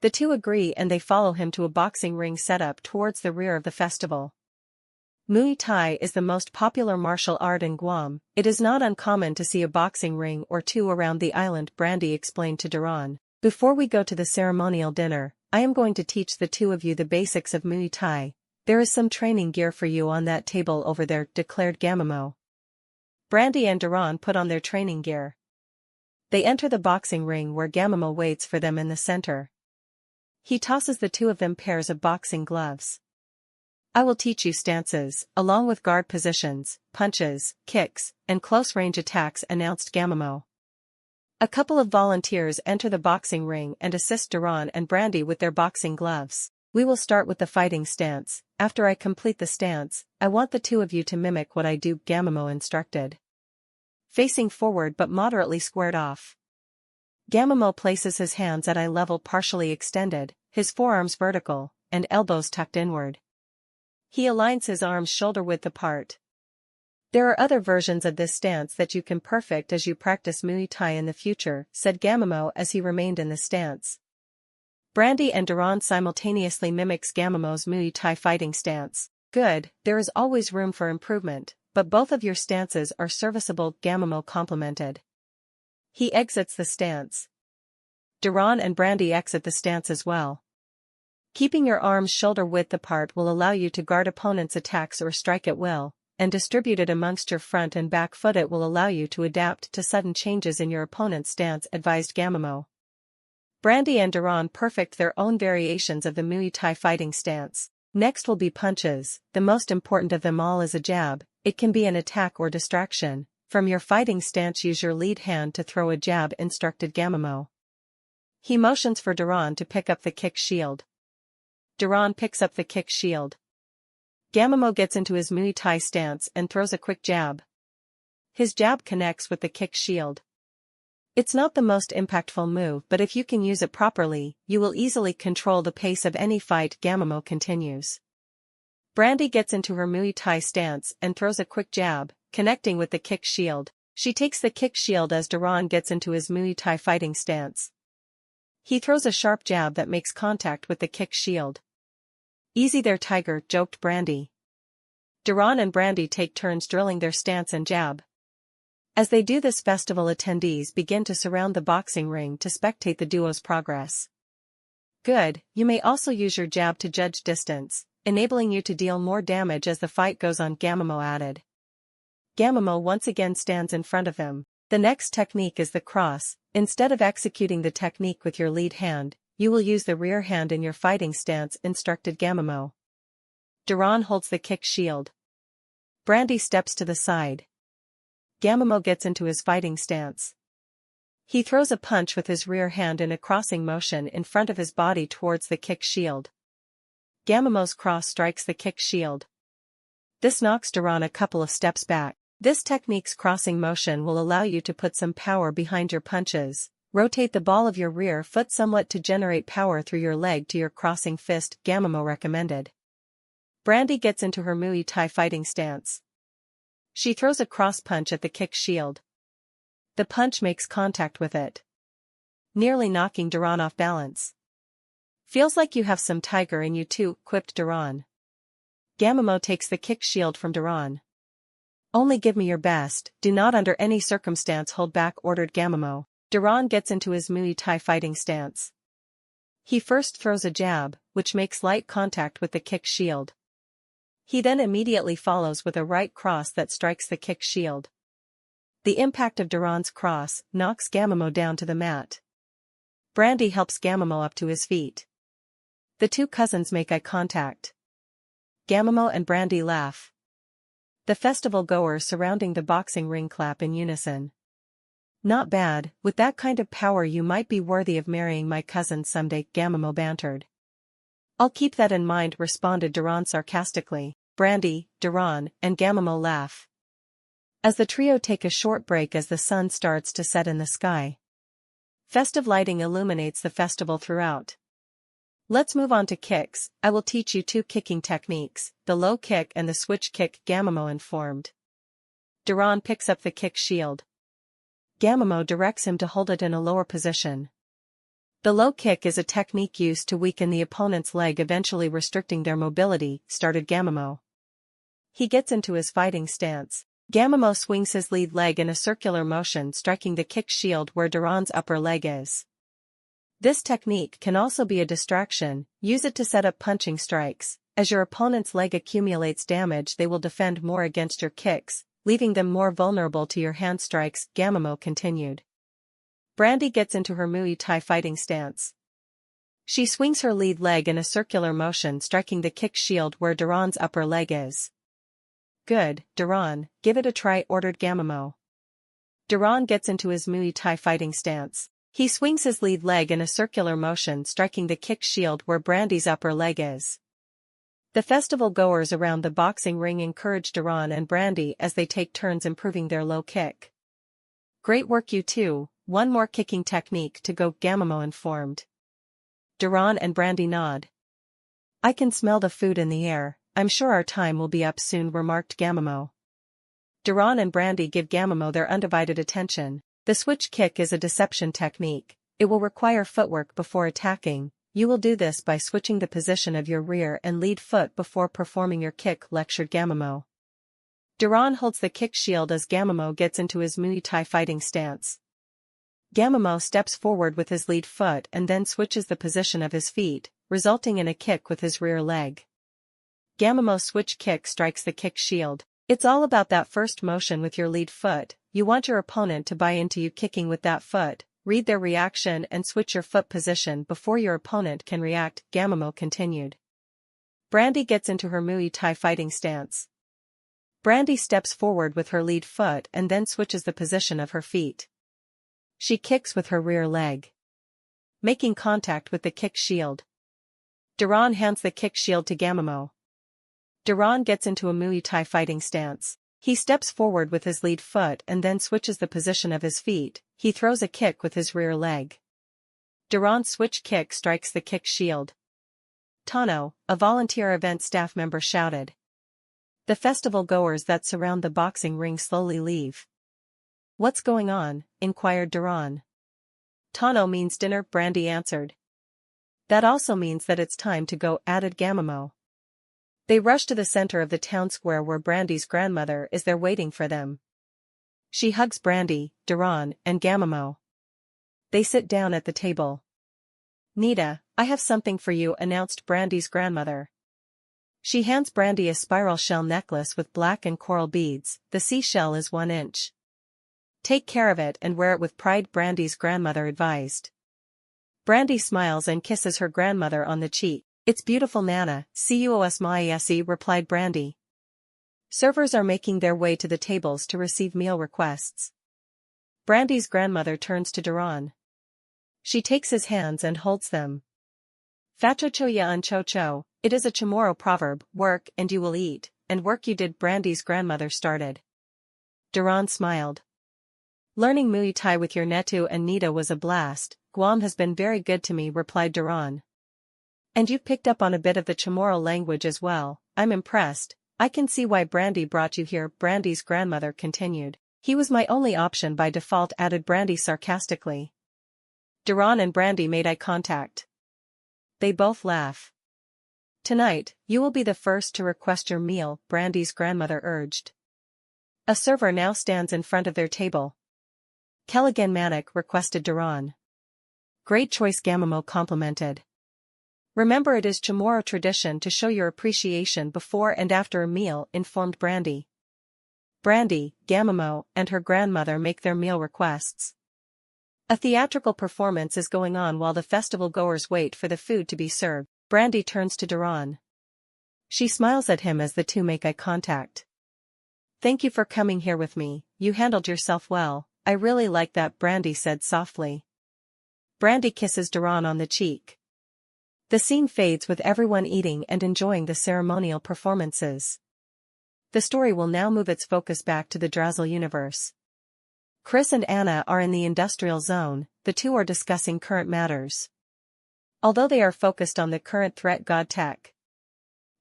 The two agree and they follow him to a boxing ring set up towards the rear of the festival. Muay Thai is the most popular martial art in Guam. It is not uncommon to see a boxing ring or two around the island, Brandy explained to Duran. Before we go to the ceremonial dinner, I am going to teach the two of you the basics of Muay Thai. There is some training gear for you on that table over there, declared Gamamo. Brandy and Duran put on their training gear. They enter the boxing ring where Gamamo waits for them in the center. He tosses the two of them pairs of boxing gloves. I will teach you stances, along with guard positions, punches, kicks, and close-range attacks, announced Gamamo. A couple of volunteers enter the boxing ring and assist Duran and Brandy with their boxing gloves. We will start with the fighting stance. After I complete the stance, I want the two of you to mimic what I do, Gamamo instructed. Facing forward but moderately squared off. Gamamo places his hands at eye level, partially extended, his forearms vertical, and elbows tucked inward. He aligns his arms shoulder-width apart. There are other versions of this stance that you can perfect as you practice Muay Thai in the future, said Gamamo as he remained in the stance. Brandy and Duran simultaneously mimics Gamamo's Muay Thai fighting stance. Good, there is always room for improvement, but both of your stances are serviceable, Gamamo complimented. He exits the stance. Duran and Brandy exit the stance as well. Keeping your arms shoulder-width apart will allow you to guard opponents' attacks or strike at will, and distribute it amongst your front and back foot. It will allow you to adapt to sudden changes in your opponent's stance, advised Gamamo. Brandy and Duran perfect their own variations of the Muay Thai fighting stance. Next will be punches. The most important of them all is a jab. It can be an attack or distraction. From your fighting stance, use your lead hand to throw a jab, instructed Gamamo. He motions for Duran to pick up the kick shield. Duran picks up the kick shield. Gamamo gets into his Muay Thai stance and throws a quick jab. His jab connects with the kick shield. It's not the most impactful move, but if you can use it properly, you will easily control the pace of any fight. Gamamo continues. Brandy gets into her Muay Thai stance and throws a quick jab, connecting with the kick shield. She takes the kick shield as Duran gets into his Muay Thai fighting stance. He throws a sharp jab that makes contact with the kick shield. Easy there, Tiger, joked Brandy. Duran and Brandy take turns drilling their stance and jab. As they do this, festival attendees begin to surround the boxing ring to spectate the duo's progress. Good, you may also use your jab to judge distance, enabling you to deal more damage as the fight goes on, Gamamo added. Gamamo once again stands in front of him. The next technique is the cross. Instead of executing the technique with your lead hand, you will use the rear hand in your fighting stance, instructed Gamamo. Duran holds the kick shield. Brandy steps to the side. Gamamo gets into his fighting stance. He throws a punch with his rear hand in a crossing motion in front of his body towards the kick shield. Gamamo's cross strikes the kick shield. This knocks Duran a couple of steps back. This technique's crossing motion will allow you to put some power behind your punches. Rotate the ball of your rear foot somewhat to generate power through your leg to your crossing fist, Gamamo recommended. Brandy gets into her Muay Thai fighting stance. She throws a cross punch at the kick shield. The punch makes contact with it, nearly knocking Duran off balance. Feels like you have some tiger in you too, quipped Duran. Gamamo takes the kick shield from Duran. Only give me your best, do not under any circumstance hold back, ordered Gamamo. Duran gets into his Muay Thai fighting stance. He first throws a jab, which makes light contact with the kick shield. He then immediately follows with a right cross that strikes the kick shield. The impact of Duran's cross knocks Gamamo down to the mat. Brandy helps Gamamo up to his feet. The two cousins make eye contact. Gamamo and Brandy laugh. The festival goers surrounding the boxing ring clap in unison. Not bad, with that kind of power you might be worthy of marrying my cousin someday, Gamamo bantered. I'll keep that in mind, responded Duran sarcastically. Brandy, Duran, and Gamamo laugh. As the trio take a short break as the sun starts to set in the sky. Festive lighting illuminates the festival throughout. Let's move on to kicks. I will teach you two kicking techniques, the low kick and the switch kick, Gamamo informed. Duran picks up the kick shield. Gamamo directs him to hold it in a lower position. The low kick is a technique used to weaken the opponent's leg, eventually restricting their mobility, started Gamamo. He gets into his fighting stance. Gamamo swings his lead leg in a circular motion, striking the kick shield where Duran's upper leg is. This technique can also be a distraction. Use it to set up punching strikes. As your opponent's leg accumulates damage, they will defend more against your kicks, leaving them more vulnerable to your hand strikes, Gamamo continued. Brandy gets into her Muay Thai fighting stance. She swings her lead leg in a circular motion, striking the kick shield where Duran's upper leg is. Good, Duran, give it a try, ordered Gamamo. Duran gets into his Muay Thai fighting stance. He swings his lead leg in a circular motion, striking the kick shield where Brandy's upper leg is. The festival goers around the boxing ring encourage Duran and Brandy as they take turns improving their low kick. Great work, you two. One more kicking technique to go, Gamamo informed. Duran and Brandy nod. I can smell the food in the air. I'm sure our time will be up soon, remarked Gamamo. Duran and Brandy give Gamamo their undivided attention. The switch kick is a deception technique. It will require footwork before attacking. You will do this by switching the position of your rear and lead foot before performing your kick, lectured Gamamo. Duran holds the kick shield as Gamamo gets into his Muay Thai fighting stance. Gamamo steps forward with his lead foot and then switches the position of his feet, resulting in a kick with his rear leg. Gamamo's switch kick strikes the kick shield. It's all about that first motion with your lead foot. You want your opponent to buy into you kicking with that foot. Read their reaction and switch your foot position before your opponent can react, Gamamo continued. Brandy gets into her Muay Thai fighting stance. Brandy steps forward with her lead foot and then switches the position of her feet. She kicks with her rear leg, making contact with the kick shield. Duran hands the kick shield to Gamamo. Duran gets into a Muay Thai fighting stance. He steps forward with his lead foot and then switches the position of his feet. He throws a kick with his rear leg. Duran's switch kick strikes the kick shield. Tano, a volunteer event staff member, shouted. The festival goers that surround the boxing ring slowly leave. What's going on? Inquired Duran. Tano means dinner, Brandy answered. That also means that it's time to go, added Gamamo. They rush to the center of the town square where Brandy's grandmother is there waiting for them. She hugs Brandy, Duran, and Gamamo. They sit down at the table. Nita, I have something for you, announced Brandy's grandmother. She hands Brandy a spiral shell necklace with black and coral beads. The seashell is 1 inch. Take care of it and wear it with pride, Brandy's grandmother advised. Brandy smiles and kisses her grandmother on the cheek. It's beautiful, Nana, cus maese, replied Brandy. Servers are making their way to the tables to receive meal requests. Brandy's grandmother turns to Duran. She takes his hands and holds them. Fachochoya anchocho, it is a Chamorro proverb, work and you will eat, and work you did, Brandy's grandmother started. Duran smiled. Learning Muay Thai with your Netu and Nita was a blast. Guam has been very good to me, replied Duran. And you've picked up on a bit of the Chamorro language as well. I'm impressed. I can see why Brandy brought you here, Brandy's grandmother continued. He was my only option by default, added Brandy sarcastically. Duran and Brandy made eye contact. They both laugh. Tonight, you will be the first to request your meal, Brandy's grandmother urged. A server now stands in front of their table. Kelligan Manik requested Duran. Great choice, Gamamo complimented. Remember, it is Chamorro tradition to show your appreciation before and after a meal, informed Brandy. Brandy, Gamamo, and her grandmother make their meal requests. A theatrical performance is going on while the festival goers wait for the food to be served. Brandy turns to Duran. She smiles at him as the two make eye contact. Thank you for coming here with me, you handled yourself well, I really like that, Brandy said softly. Brandy kisses Duran on the cheek. The scene fades with everyone eating and enjoying the ceremonial performances. The story will now move its focus back to the Drasil Universe. Chris and Anna are in the industrial zone. The two are discussing current matters. Although they are focused on the current threat, God Tech,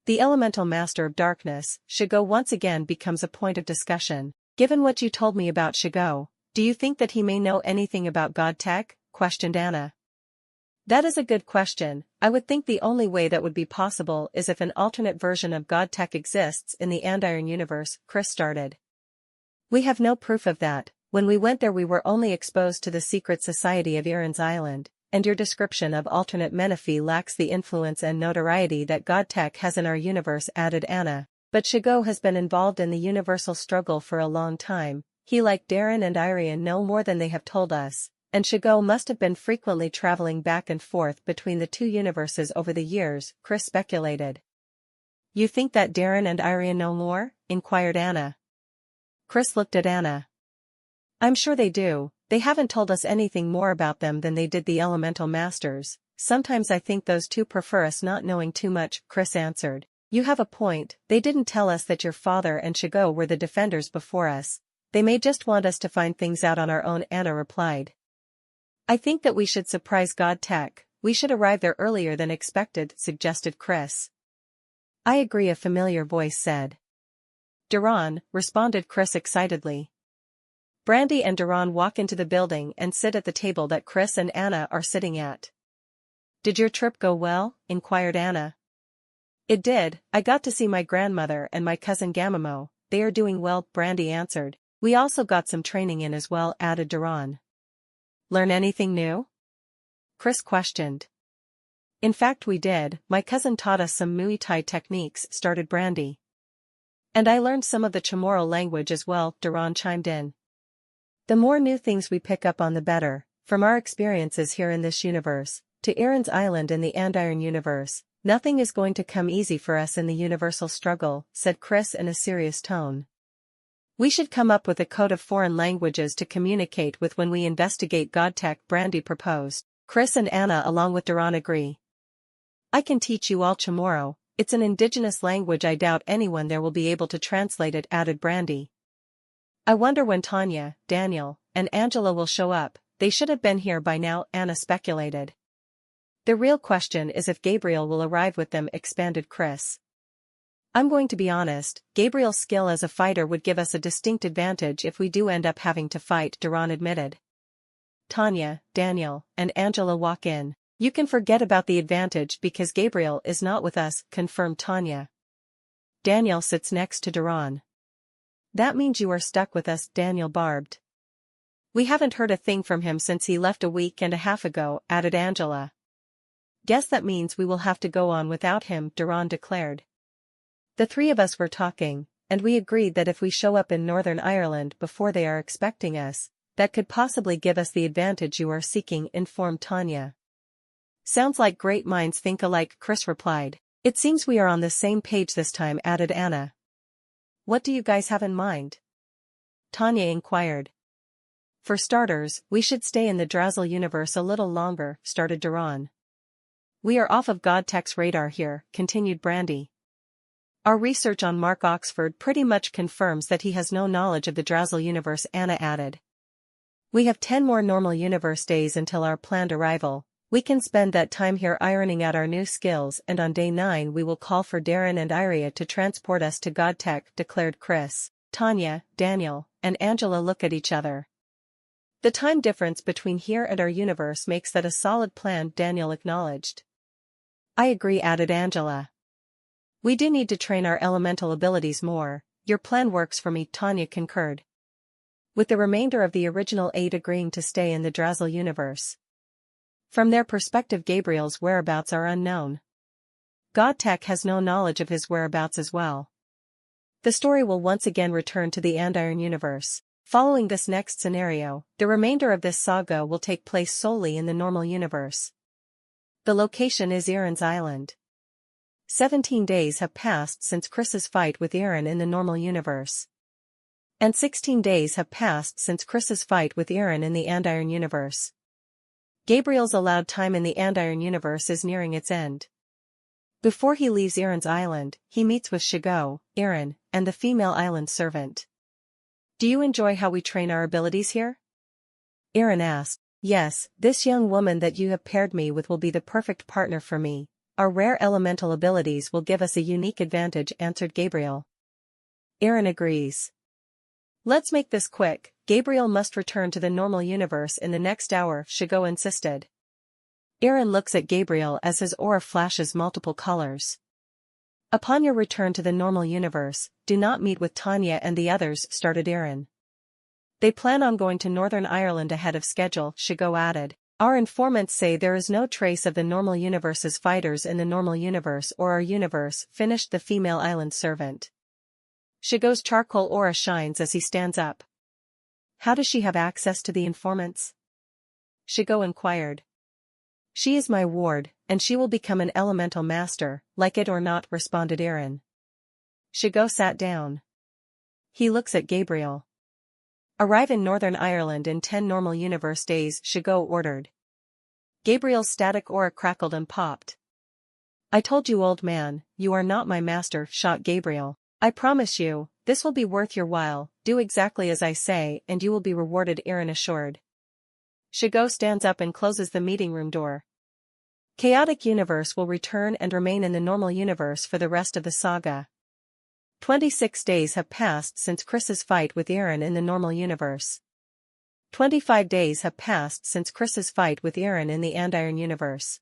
the elemental master of darkness, Chigau, once again becomes a point of discussion. Given what you told me about Chigau, do you think that he may know anything about God Tech? Questioned Anna. That is a good question. I would think the only way that would be possible is if an alternate version of God Tech exists in the Andiron Universe, Chris started. We have no proof of that. When we went there we were only exposed to the secret society of Earon's Island, and your description of alternate Menifee lacks the influence and notoriety that God Tech has in our universe, added Anna. But Chigau has been involved in the universal struggle for a long time. He, like Darren and Earon, know more than they have told us, and Chigau must have been frequently traveling back and forth between the two universes over the years, Chris speculated. You think that Darren and Earon know more? Inquired Anna. Chris looked at Anna. I'm sure they do. They haven't told us anything more about them than they did the elemental masters. Sometimes I think those two prefer us not knowing too much, Chris answered. You have a point. They didn't tell us that your father and Chigau were the defenders before us. They may just want us to find things out on our own, Anna replied. I think that we should surprise God Tech. We should arrive there earlier than expected, suggested Chris. I agree, a familiar voice said. Duran, responded Chris excitedly. Brandy and Duran walk into the building and sit at the table that Chris and Anna are sitting at. Did your trip go well? Inquired Anna. It did. I got to see my grandmother and my cousin Gamamo. They are doing well, Brandy answered. We also got some training in as well, added Duran. Learn anything new? Chris questioned. In fact we did. My cousin taught us some Muay Thai techniques, started Brandy. And I learned some of the Chamorro language as well, Duran chimed in. The more new things we pick up on the better. From our experiences here in this universe, to Earon's Island in the Andiron Universe, Nothing is going to come easy for us in the universal struggle, said Chris in a serious tone. We should come up with a code of foreign languages to communicate with when we investigate Godtech, Brandy proposed. Chris and Anna along with Duran agree. I can teach you all Chamorro, it's an indigenous language I doubt anyone there will be able to translate it, added Brandy. I wonder when Tanya, Daniel, and Angela will show up, they should have been here by now, Anna speculated. The real question is if Gabriel will arrive with them, expanded Chris. I'm going to be honest, Gabriel's skill as a fighter would give us a distinct advantage if we do end up having to fight, Duran admitted. Tanya, Daniel, and Angela walk in. You can forget about the advantage because Gabriel is not with us, confirmed Tanya. Daniel sits next to Duran. That means you are stuck with us, Daniel barbed. We haven't heard a thing from him since he left a week and a half ago, added Angela. Guess that means we will have to go on without him, Duran declared. The three of us were talking, and we agreed that if we show up in Northern Ireland before they are expecting us, that could possibly give us the advantage you are seeking, informed Tanya. Sounds like great minds think alike, Chris replied. It seems we are on the same page this time, added Anna. What do you guys have in mind? Tanya inquired. For starters, we should stay in the Drasil Universe a little longer, started Duran. We are off of Godtech's radar here, continued Brandy. Our research on Mark Oxford pretty much confirms that he has no knowledge of the Drasil Universe, Anna added. We have 10 more normal universe days until our planned arrival. We can spend that time here ironing out our new skills, and on day 9 we will call for Darren and Iria to transport us to Godtech, declared Chris. Tanya, Daniel, and Angela look at each other. The time difference between here and our universe makes that a solid plan, Daniel acknowledged. I agree, added Angela. We do need to train our elemental abilities more. Your plan works for me, Tanya concurred. With the remainder of the original 8 agreeing to stay in the Drasil Universe. From their perspective, Gabriel's whereabouts are unknown. Godtech has no knowledge of his whereabouts as well. The story will once again return to the Andiron Universe. Following this next scenario, the remainder of this saga will take place solely in the normal universe. The location is Earon's Island. 17 days have passed since Chris's fight with Earon in the normal universe. And 16 days have passed since Chris's fight with Earon in the Andiron Universe. Gabriel's allowed time in the Andiron Universe is nearing its end. Before he leaves Earon's Island, he meets with Chigau, Earon, and the female island servant. Do you enjoy how we train our abilities here? Earon asked. Yes, this young woman that you have paired me with will be the perfect partner for me. Our rare elemental abilities will give us a unique advantage, answered Gabriel. Earon agrees. Let's make this quick. Gabriel must return to the normal universe in the next hour, Chigau insisted. Earon looks at Gabriel as his aura flashes multiple colors. Upon your return to the normal universe, do not meet with Tanya and the others, started Earon. They plan on going to Northern Ireland ahead of schedule, Chigau added. Our informants say there is no trace of the normal universe's fighters in the normal universe or our universe, finished the female island servant. Chigau's charcoal aura shines as he stands up. How does she have access to the informants? Chigau inquired. She is my ward, and she will become an elemental master, like it or not, responded Earon. Chigau sat down. He looks at Gabriel. Arrive in Northern Ireland in 10 normal universe days, Chigau ordered. Gabriel's static aura crackled and popped. I told you, old man, you are not my master, shot Gabriel. I promise you, this will be worth your while, do exactly as I say and you will be rewarded, Earon assured. Chigau stands up and closes the meeting room door. Chaotic Universe will return and remain in the normal universe for the rest of the saga. 26 days have passed since Chris's fight with Earon in the normal universe. 25 days have passed since Chris's fight with Earon in the Andiron Universe.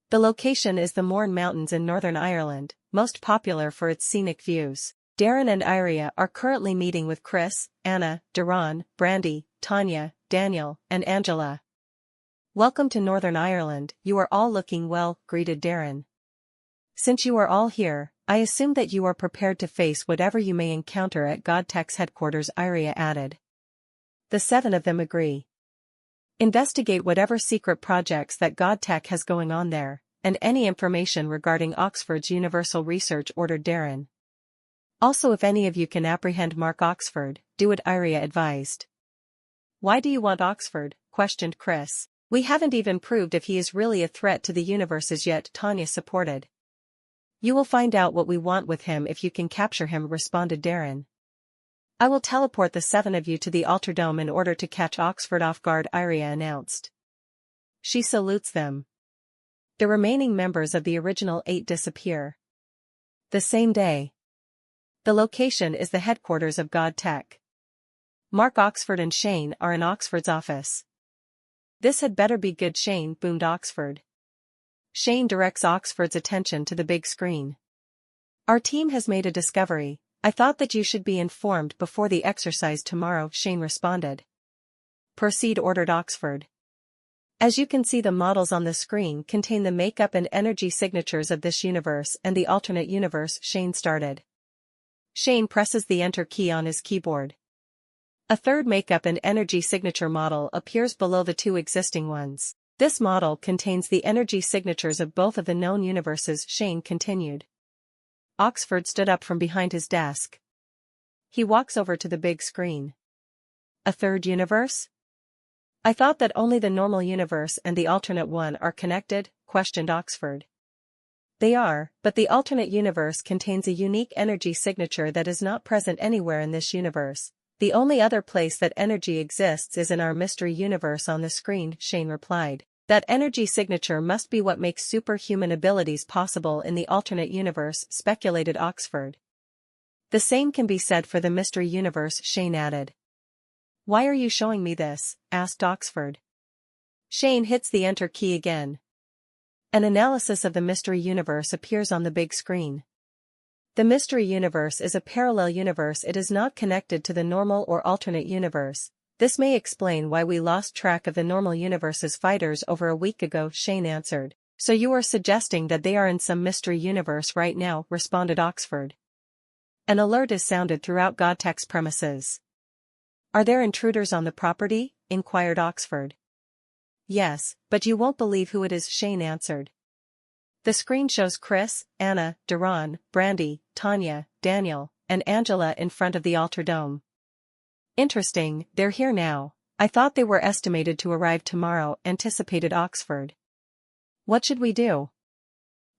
The location is the Mourne Mountains in Northern Ireland, most popular for its scenic views. Darren and Iria are currently meeting with Chris, Anna, Duran, Brandy, Tanya, Daniel, and Angela. Welcome to Northern Ireland, you are all looking well, greeted Darren. Since you are all here, I assume that you are prepared to face whatever you may encounter at Godtech's headquarters, Iria added. The 7 of them agree. Investigate whatever secret projects that Godtech has going on there, and any information regarding Oxford's universal research, ordered Darren. Also, if any of you can apprehend Mark Oxford, do it, Iria advised. Why do you want Oxford? Questioned Chris. We haven't even proved if he is really a threat to the universes yet, Tanya supported. You will find out what we want with him if you can capture him, responded Darren. I will teleport the 7 of you to the AlterDome in order to catch Oxford off guard, Iria announced. She salutes them. The remaining members of the original 8 disappear. The same day. The location is the headquarters of God Tech. Mark, Oxford and Shane are in Oxford's office. This had better be good, Shane, boomed Oxford. Shane directs Oxford's attention to the big screen. Our team has made a discovery. I thought that you should be informed before the exercise tomorrow, Shane responded. Proceed, ordered Oxford. As you can see, the models on the screen contain the makeup and energy signatures of this universe and the alternate universe, Shane started. Shane presses the Enter key on his keyboard. A third makeup and energy signature model appears below the 2 existing ones. This model contains the energy signatures of both of the known universes, Shane continued. Oxford stood up from behind his desk. He walks over to the big screen. A third universe? I thought that only the normal universe and the alternate one are connected, questioned Oxford. They are, but the alternate universe contains a unique energy signature that is not present anywhere in this universe. The only other place that energy exists is in our mystery universe on the screen, Shane replied. That energy signature must be what makes superhuman abilities possible in the alternate universe, speculated Oxford. The same can be said for the mystery universe, Shane added. Why are you showing me this? Asked Oxford. Shane hits the Enter key again. An analysis of the mystery universe appears on the big screen. The mystery universe is a parallel universe. It is not connected to the normal or alternate universe. This may explain why we lost track of the normal universe's fighters over a week ago, Shane answered. So you are suggesting that they are in some mystery universe right now, responded Oxford. An alert is sounded throughout Godtech's premises. Are there intruders on the property? Inquired Oxford. Yes, but you won't believe who it is, Shane answered. The screen shows Chris, Anna, Duran, Brandy, Tanya, Daniel, and Angela in front of the AlterDome. Interesting, they're here now. I thought they were estimated to arrive tomorrow, anticipated Oxford. What should we do?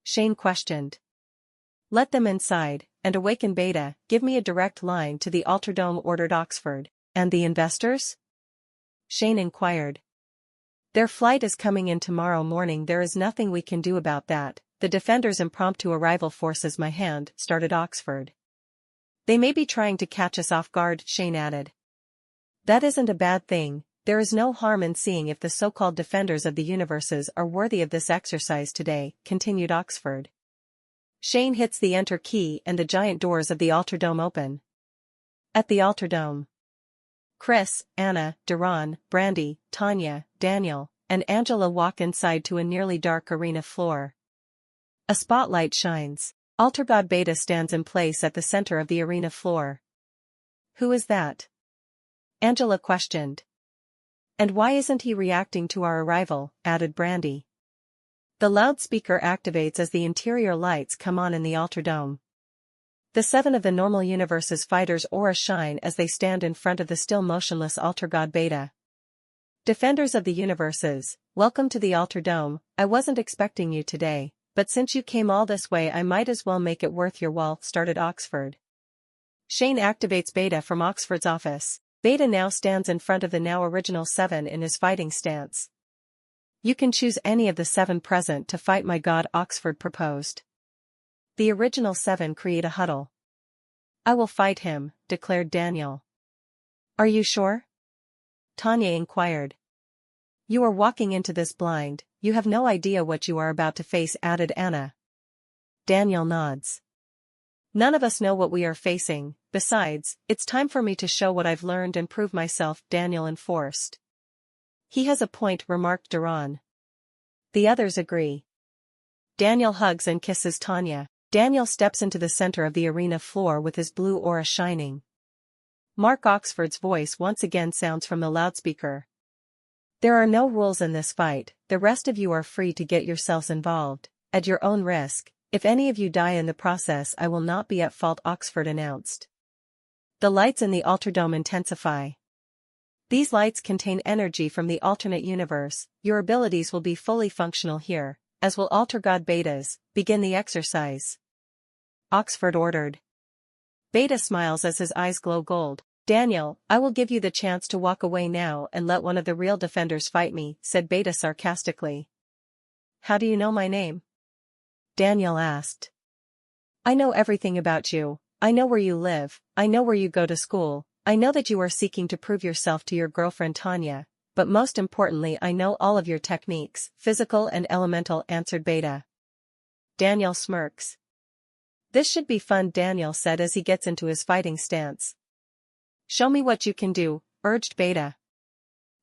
Shane questioned. Let them inside, and awaken Beta. Give me a direct line to the AlterDome, ordered Oxford. And the investors? Shane inquired. Their flight is coming in tomorrow morning. There is nothing we can do about that. The Defenders' impromptu arrival forces my hand, started Oxford. They may be trying to catch us off guard, Shane added. That isn't a bad thing. There is no harm in seeing if the so-called defenders of the universes are worthy of this exercise today, continued Oxford. Shane hits the Enter key and the giant doors of the AlterDome open. At the AlterDome, Chris, Anna, Duran, Brandy, Tanya, Daniel, and Angela walk inside to a nearly dark arena floor. A spotlight shines. AlterGod Beta stands in place at the center of the arena floor. Who is that? Angela questioned. And why isn't he reacting to our arrival? Added Brandy. The loudspeaker activates as the interior lights come on in the AlterDome. The 7 of the normal universe's fighters' auras shine as they stand in front of the still motionless AlterGod Beta. Defenders of the universes, welcome to the AlterDome. I wasn't expecting you today, but since you came all this way I might as well make it worth your while, started Oxford. Shane activates Beta from Oxford's office. Beta now stands in front of the now original 7 in his fighting stance. You can choose any of the 7 present to fight my god, Oxford proposed. The original 7 create a huddle. I will fight him, declared Daniel. Are you sure? Tanya inquired. You are walking into this blind, you have no idea what you are about to face, added Anna. Daniel nods. None of us know what we are facing. Besides, it's time for me to show what I've learned and prove myself, Daniel enforced. He has a point, remarked Duran. The others agree. Daniel hugs and kisses Tanya. Daniel steps into the center of the arena floor with his blue aura shining. Mark Oxford's voice once again sounds from the loudspeaker. There are no rules in this fight, the rest of you are free to get yourselves involved, at your own risk. If any of you die in the process, I will not be at fault, Oxford announced. The lights in the AlterDome intensify. These lights contain energy from the alternate universe. Your abilities will be fully functional here, as will Alter God Betas. Begin the exercise, Oxford ordered. Beta smiles as his eyes glow gold. Daniel, I will give you the chance to walk away now and let one of the real defenders fight me, said Beta sarcastically. How do you know my name? Daniel asked. I know everything about you. I know where you live, I know where you go to school, I know that you are seeking to prove yourself to your girlfriend Tanya, but most importantly I know all of your techniques, physical and elemental, answered Beta. Daniel smirks. This should be fun, Daniel said as he gets into his fighting stance. Show me what you can do, urged Beta.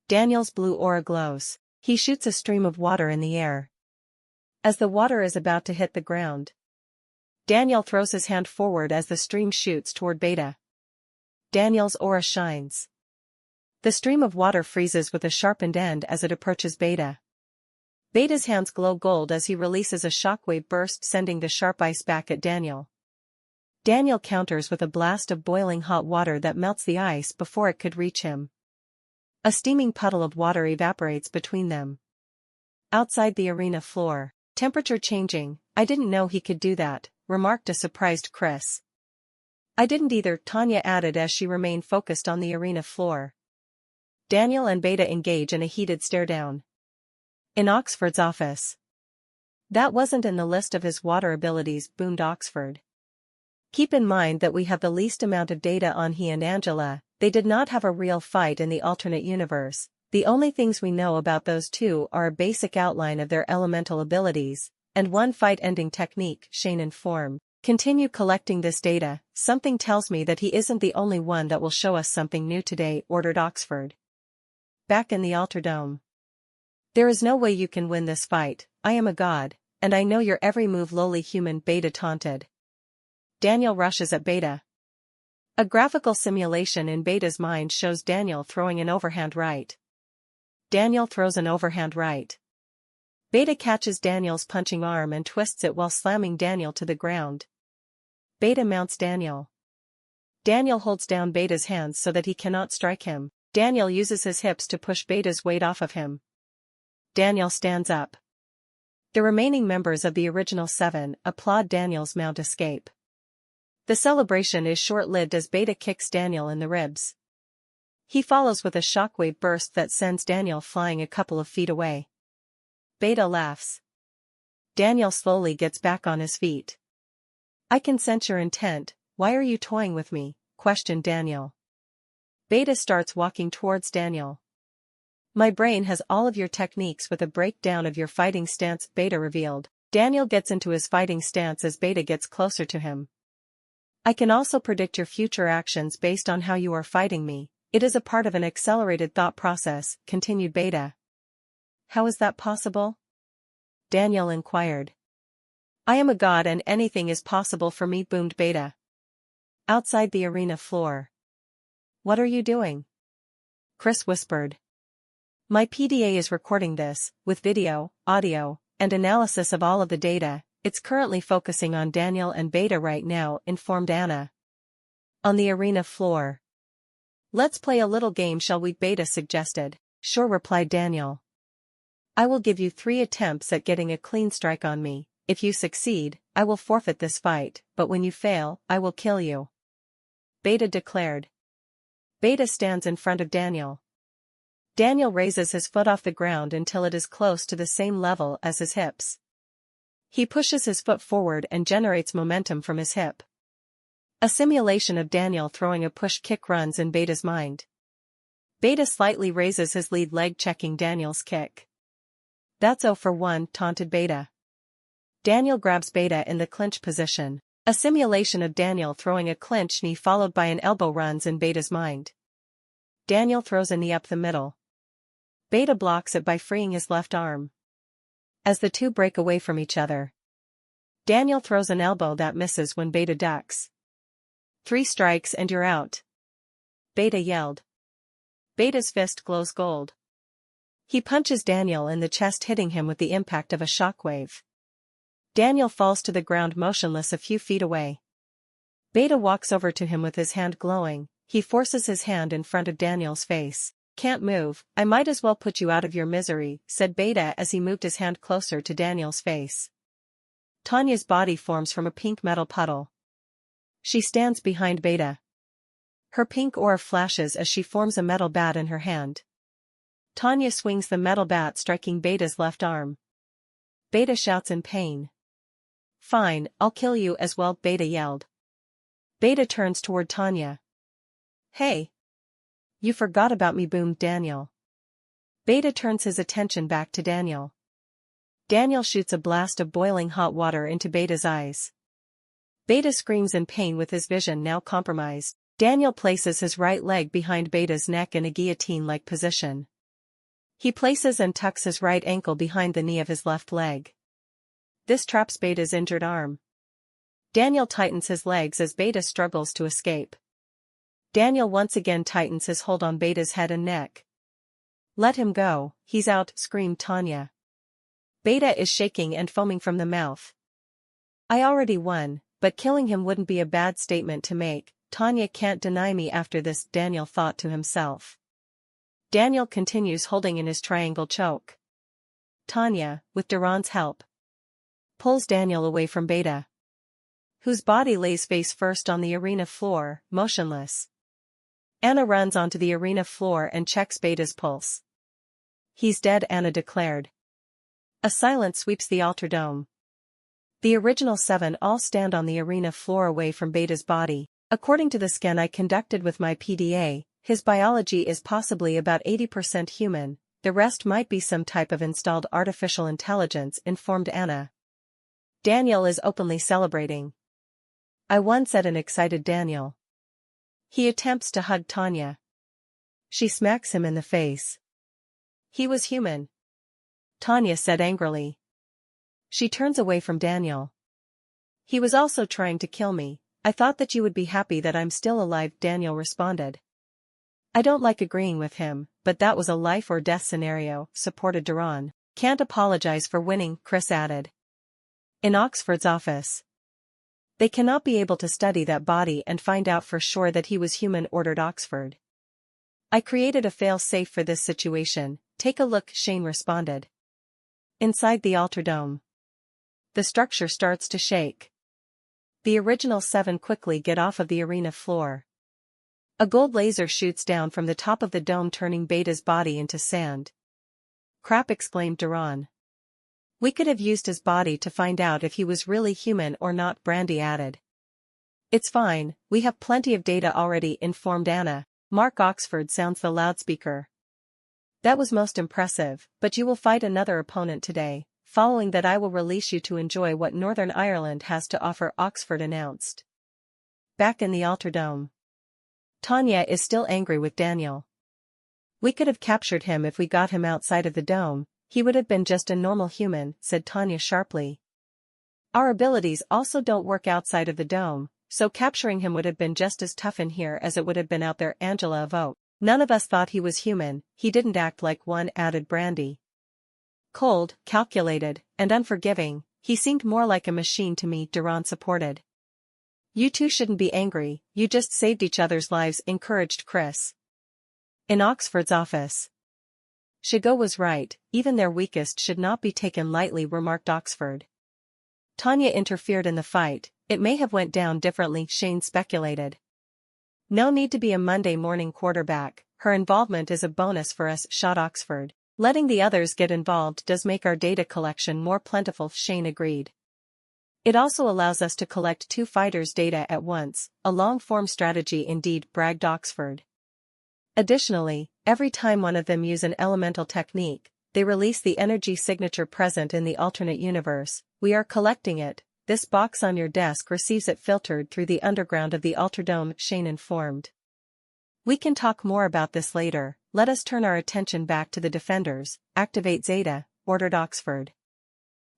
Daniel's blue aura glows. He shoots a stream of water in the air. As the water is about to hit the ground, Daniel throws his hand forward as the stream shoots toward Beta. Daniel's aura shines. The stream of water freezes with a sharpened end as it approaches Beta. Beta's hands glow gold as he releases a shockwave burst, sending the sharp ice back at Daniel. Daniel counters with a blast of boiling hot water that melts the ice before it could reach him. A steaming puddle of water evaporates between them. Outside the arena floor, temperature changing. I didn't know he could do that, remarked a surprised Chris. I didn't either, Tanya added as she remained focused on the arena floor. Daniel and Beta engage in a heated stare-down. In Oxford's office. That wasn't in the list of his water abilities, boomed Oxford. Keep in mind that we have the least amount of data on he and Angela. They did not have a real fight in the alternate universe. The only things we know about those two are a basic outline of their elemental abilities, and one fight-ending technique, Shane informed. Continue collecting this data. Something tells me that he isn't the only one that will show us something new today, ordered Oxford. Back in the AlterDome. There is no way you can win this fight. I am a god, and I know your every move, lowly human, Beta taunted. Daniel rushes at Beta. A graphical simulation in Beta's mind shows Daniel throwing an overhand right. Daniel throws an overhand right. Beta catches Daniel's punching arm and twists it while slamming Daniel to the ground. Beta mounts Daniel. Daniel holds down Beta's hands so that he cannot strike him. Daniel uses his hips to push Beta's weight off of him. Daniel stands up. The remaining members of the original 7 applaud Daniel's mount escape. The celebration is short-lived as Beta kicks Daniel in the ribs. He follows with a shockwave burst that sends Daniel flying a couple of feet away. Beta laughs. Daniel slowly gets back on his feet. I can sense your intent. Why are you toying with me? Questioned Daniel. Beta starts walking towards Daniel. My brain has all of your techniques with a breakdown of your fighting stance, Beta revealed. Daniel gets into his fighting stance as Beta gets closer to him. I can also predict your future actions based on how you are fighting me. It is a part of an accelerated thought process, continued Beta. How is that possible? Daniel inquired. I am a god and anything is possible for me, boomed Beta. Outside the arena floor. What are you doing? Chris whispered. My PDA is recording this, with video, audio, and analysis of all of the data. It's currently focusing on Daniel and Beta right now, informed Anna. On the arena floor. Let's play a little game, shall we? Beta suggested. Sure, replied Daniel. I will give you 3 attempts at getting a clean strike on me. If you succeed, I will forfeit this fight, but when you fail, I will kill you. Beta declared. Beta stands in front of Daniel. Daniel raises his foot off the ground until it is close to the same level as his hips. He pushes his foot forward and generates momentum from his hip. A simulation of Daniel throwing a push kick runs in Beta's mind. Beta slightly raises his lead leg, checking Daniel's kick. That's 0 for 1, taunted Beta. Daniel grabs Beta in the clinch position. A simulation of Daniel throwing a clinch knee followed by an elbow runs in Beta's mind. Daniel throws a knee up the middle. Beta blocks it by freeing his left arm. As the two break away from each other, Daniel throws an elbow that misses when Beta ducks. 3 strikes and you're out. Beta yelled. Beta's fist glows gold. He punches Daniel in the chest, hitting him with the impact of a shockwave. Daniel falls to the ground motionless a few feet away. Beta walks over to him with his hand glowing. He forces his hand in front of Daniel's face. "Can't move, I might as well put you out of your misery," said Beta as he moved his hand closer to Daniel's face. Tanya's body forms from a pink metal puddle. She stands behind Beta. Her pink aura flashes as she forms a metal bat in her hand. Tanya swings the metal bat, striking Beta's left arm. Beta shouts in pain. "Fine, I'll kill you as well," Beta yelled. Beta turns toward Tanya. "Hey! You forgot about me," boomed Daniel. Beta turns his attention back to Daniel. Daniel shoots a blast of boiling hot water into Beta's eyes. Beta screams in pain with his vision now compromised. Daniel places his right leg behind Beta's neck in a guillotine-like position. He places and tucks his right ankle behind the knee of his left leg. This traps Beta's injured arm. Daniel tightens his legs as Beta struggles to escape. Daniel once again tightens his hold on Beta's head and neck. "Let him go, he's out," screamed Tanya. Beta is shaking and foaming from the mouth. "I already won, but killing him wouldn't be a bad statement to make. Tanya can't deny me after this," Daniel thought to himself. Daniel continues holding in his triangle choke. Tanya, with Duran's help, pulls Daniel away from Beta, whose body lays face first on the arena floor, motionless. Anna runs onto the arena floor and checks Beta's pulse. "He's dead," Anna declared. A silence sweeps the AlterDome. The original 7 all stand on the arena floor away from Beta's body. "According to the scan I conducted with my PDA, his biology is possibly about 80% human, the rest might be some type of installed artificial intelligence," informed Anna. Daniel is openly celebrating. "I won," said an excited Daniel. He attempts to hug Tanya. She smacks him in the face. "He was human," Tanya said angrily. She turns away from Daniel. "He was also trying to kill me. I thought that you would be happy that I'm still alive," Daniel responded. "I don't like agreeing with him, but that was a life or death scenario," supported Duran. "Can't apologize for winning," Chris added. In Oxford's office. "They cannot be able to study that body and find out for sure that he was human," ordered Oxford. "I created a fail-safe for this situation, take a look," Shane responded. Inside the AlterDome. The structure starts to shake. The original 7 quickly get off of the arena floor. A gold laser shoots down from the top of the dome, turning Beta's body into sand. "Crap," exclaimed Duran. "We could have used his body to find out if he was really human or not," Brandy added. "It's fine, we have plenty of data already," informed Anna. Mark Oxford sounds the loudspeaker. "That was most impressive, but you will fight another opponent today. Following that I will release you to enjoy what Northern Ireland has to offer," Oxford announced. Back in the AlterDome. Tanya is still angry with Daniel. "We could have captured him if we got him outside of the dome, he would have been just a normal human," said Tanya sharply. "Our abilities also don't work outside of the dome, so capturing him would have been just as tough in here as it would have been out there," Angela evoked. "None of us thought he was human, he didn't act like one," added Brandy. "Cold, calculated, and unforgiving, he seemed more like a machine to me," Duran supported. "You two shouldn't be angry, you just saved each other's lives," encouraged Chris. In Oxford's office. "Chigau was right, even their weakest should not be taken lightly," remarked Oxford. "Tanya interfered in the fight, it may have went down differently," Shane speculated. "No need to be a Monday morning quarterback, her involvement is a bonus for us," shot Oxford. "Letting the others get involved does make our data collection more plentiful," Shane agreed. "It also allows us to collect 2 fighters' data at once, a long-form strategy indeed," bragged Oxford. "Additionally, every time one of them use an elemental technique, they release the energy signature present in the alternate universe. We are collecting it. This box on your desk receives it filtered through the underground of the AlterDome," Shane informed. "We can talk more about this later, let us turn our attention back to the defenders. Activate Zeta," ordered Oxford.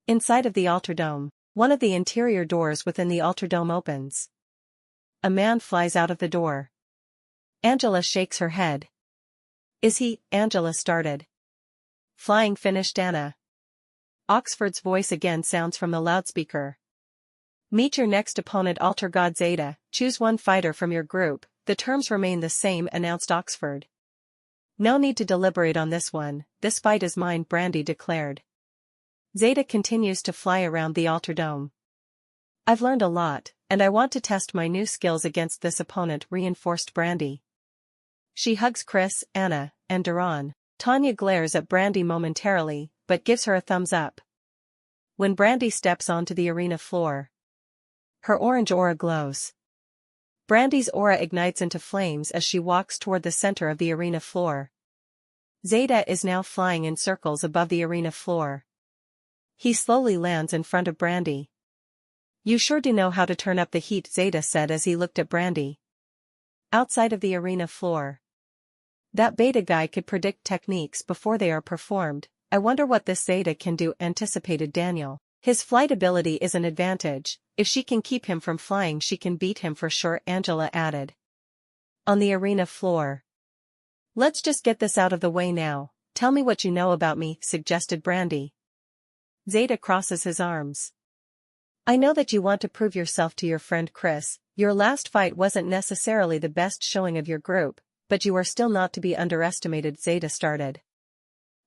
Inside of the AlterDome, one of the interior doors within the AlterDome opens. A man flies out of the door. Angela shakes her head. "Is he?" Angela started. flying, finished Anna. Oxford's voice again sounds from the loudspeaker. Meet your next opponent, Alter God Zeta. Choose one fighter from your group. The terms remain the same, announced Oxford. No need to deliberate on this one, this fight is mine, Brandy declared. Zeta continues to fly around the AlterDome. I've learned a lot, and I want to test my new skills against this opponent, reinforced Brandy. She hugs Chris, Anna, and Duran. Tanya glares at Brandy momentarily, but gives her a thumbs up. When Brandy steps onto the arena floor, her orange aura glows. Brandy's aura ignites into flames as she walks toward the center of the arena floor. Zeta is now flying in circles above the arena floor. He slowly lands in front of Brandy. You sure do know how to turn up the heat, Zeta said as he looked at Brandy. Outside of the arena floor. That beta guy could predict techniques before they are performed. I wonder what this Zeta can do, anticipated Daniel. His flight ability is an advantage. If she can keep him from flying, she can beat him for sure, Angela added. On the arena floor. Let's just get this out of the way now. Tell me what you know about me, suggested Brandy. Zeta crosses his arms. I know that you want to prove yourself to your friend Chris. Your last fight wasn't necessarily the best showing of your group, but you are still not to be underestimated, Zeta started.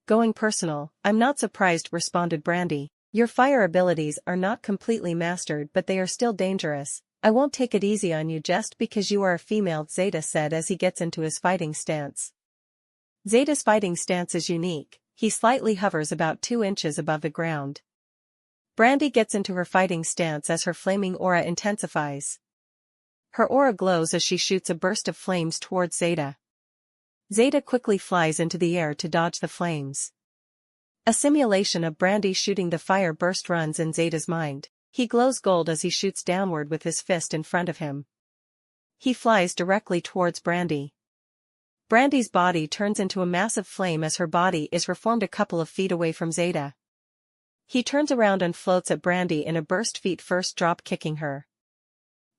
Going personal, I'm not surprised, responded Brandy. Your fire abilities are not completely mastered, but they are still dangerous. I won't take it easy on you just because you are a female, Zeta said as he gets into his fighting stance. Zeta's fighting stance is unique. He slightly hovers about 2 inches above the ground. Brandy gets into her fighting stance as her flaming aura intensifies. Her aura glows as she shoots a burst of flames towards Zeta. Zeta quickly flies into the air to dodge the flames. A simulation of Brandy shooting the fire burst runs in Zeta's mind. He glows gold as he shoots downward with his fist in front of him. He flies directly towards Brandy. Brandy's body turns into a massive flame as her body is reformed a couple of feet away from Zeta. He turns around and floats at Brandy in a burst, feet first, drop kicking her.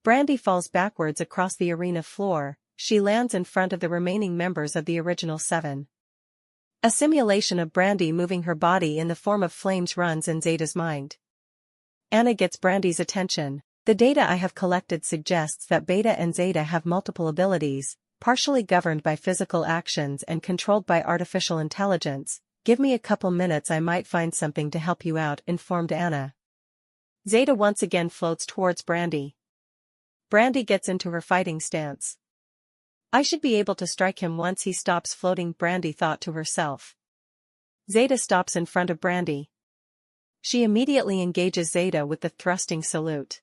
Brandy falls backwards across the arena floor. She lands in front of the remaining members of the original 7. A simulation of Brandy moving her body in the form of flames runs in Zeta's mind. Anna gets Brandy's attention. The data I have collected suggests that Beta and Zeta have multiple abilities, partially governed by physical actions and controlled by artificial intelligence. Give me a couple minutes, I might find something to help you out, informed Anna. Zeta once again floats towards Brandy. Brandy gets into her fighting stance. I should be able to strike him once he stops floating, Brandy thought to herself. Zeta stops in front of Brandy. She immediately engages Zeta with the thrusting salute.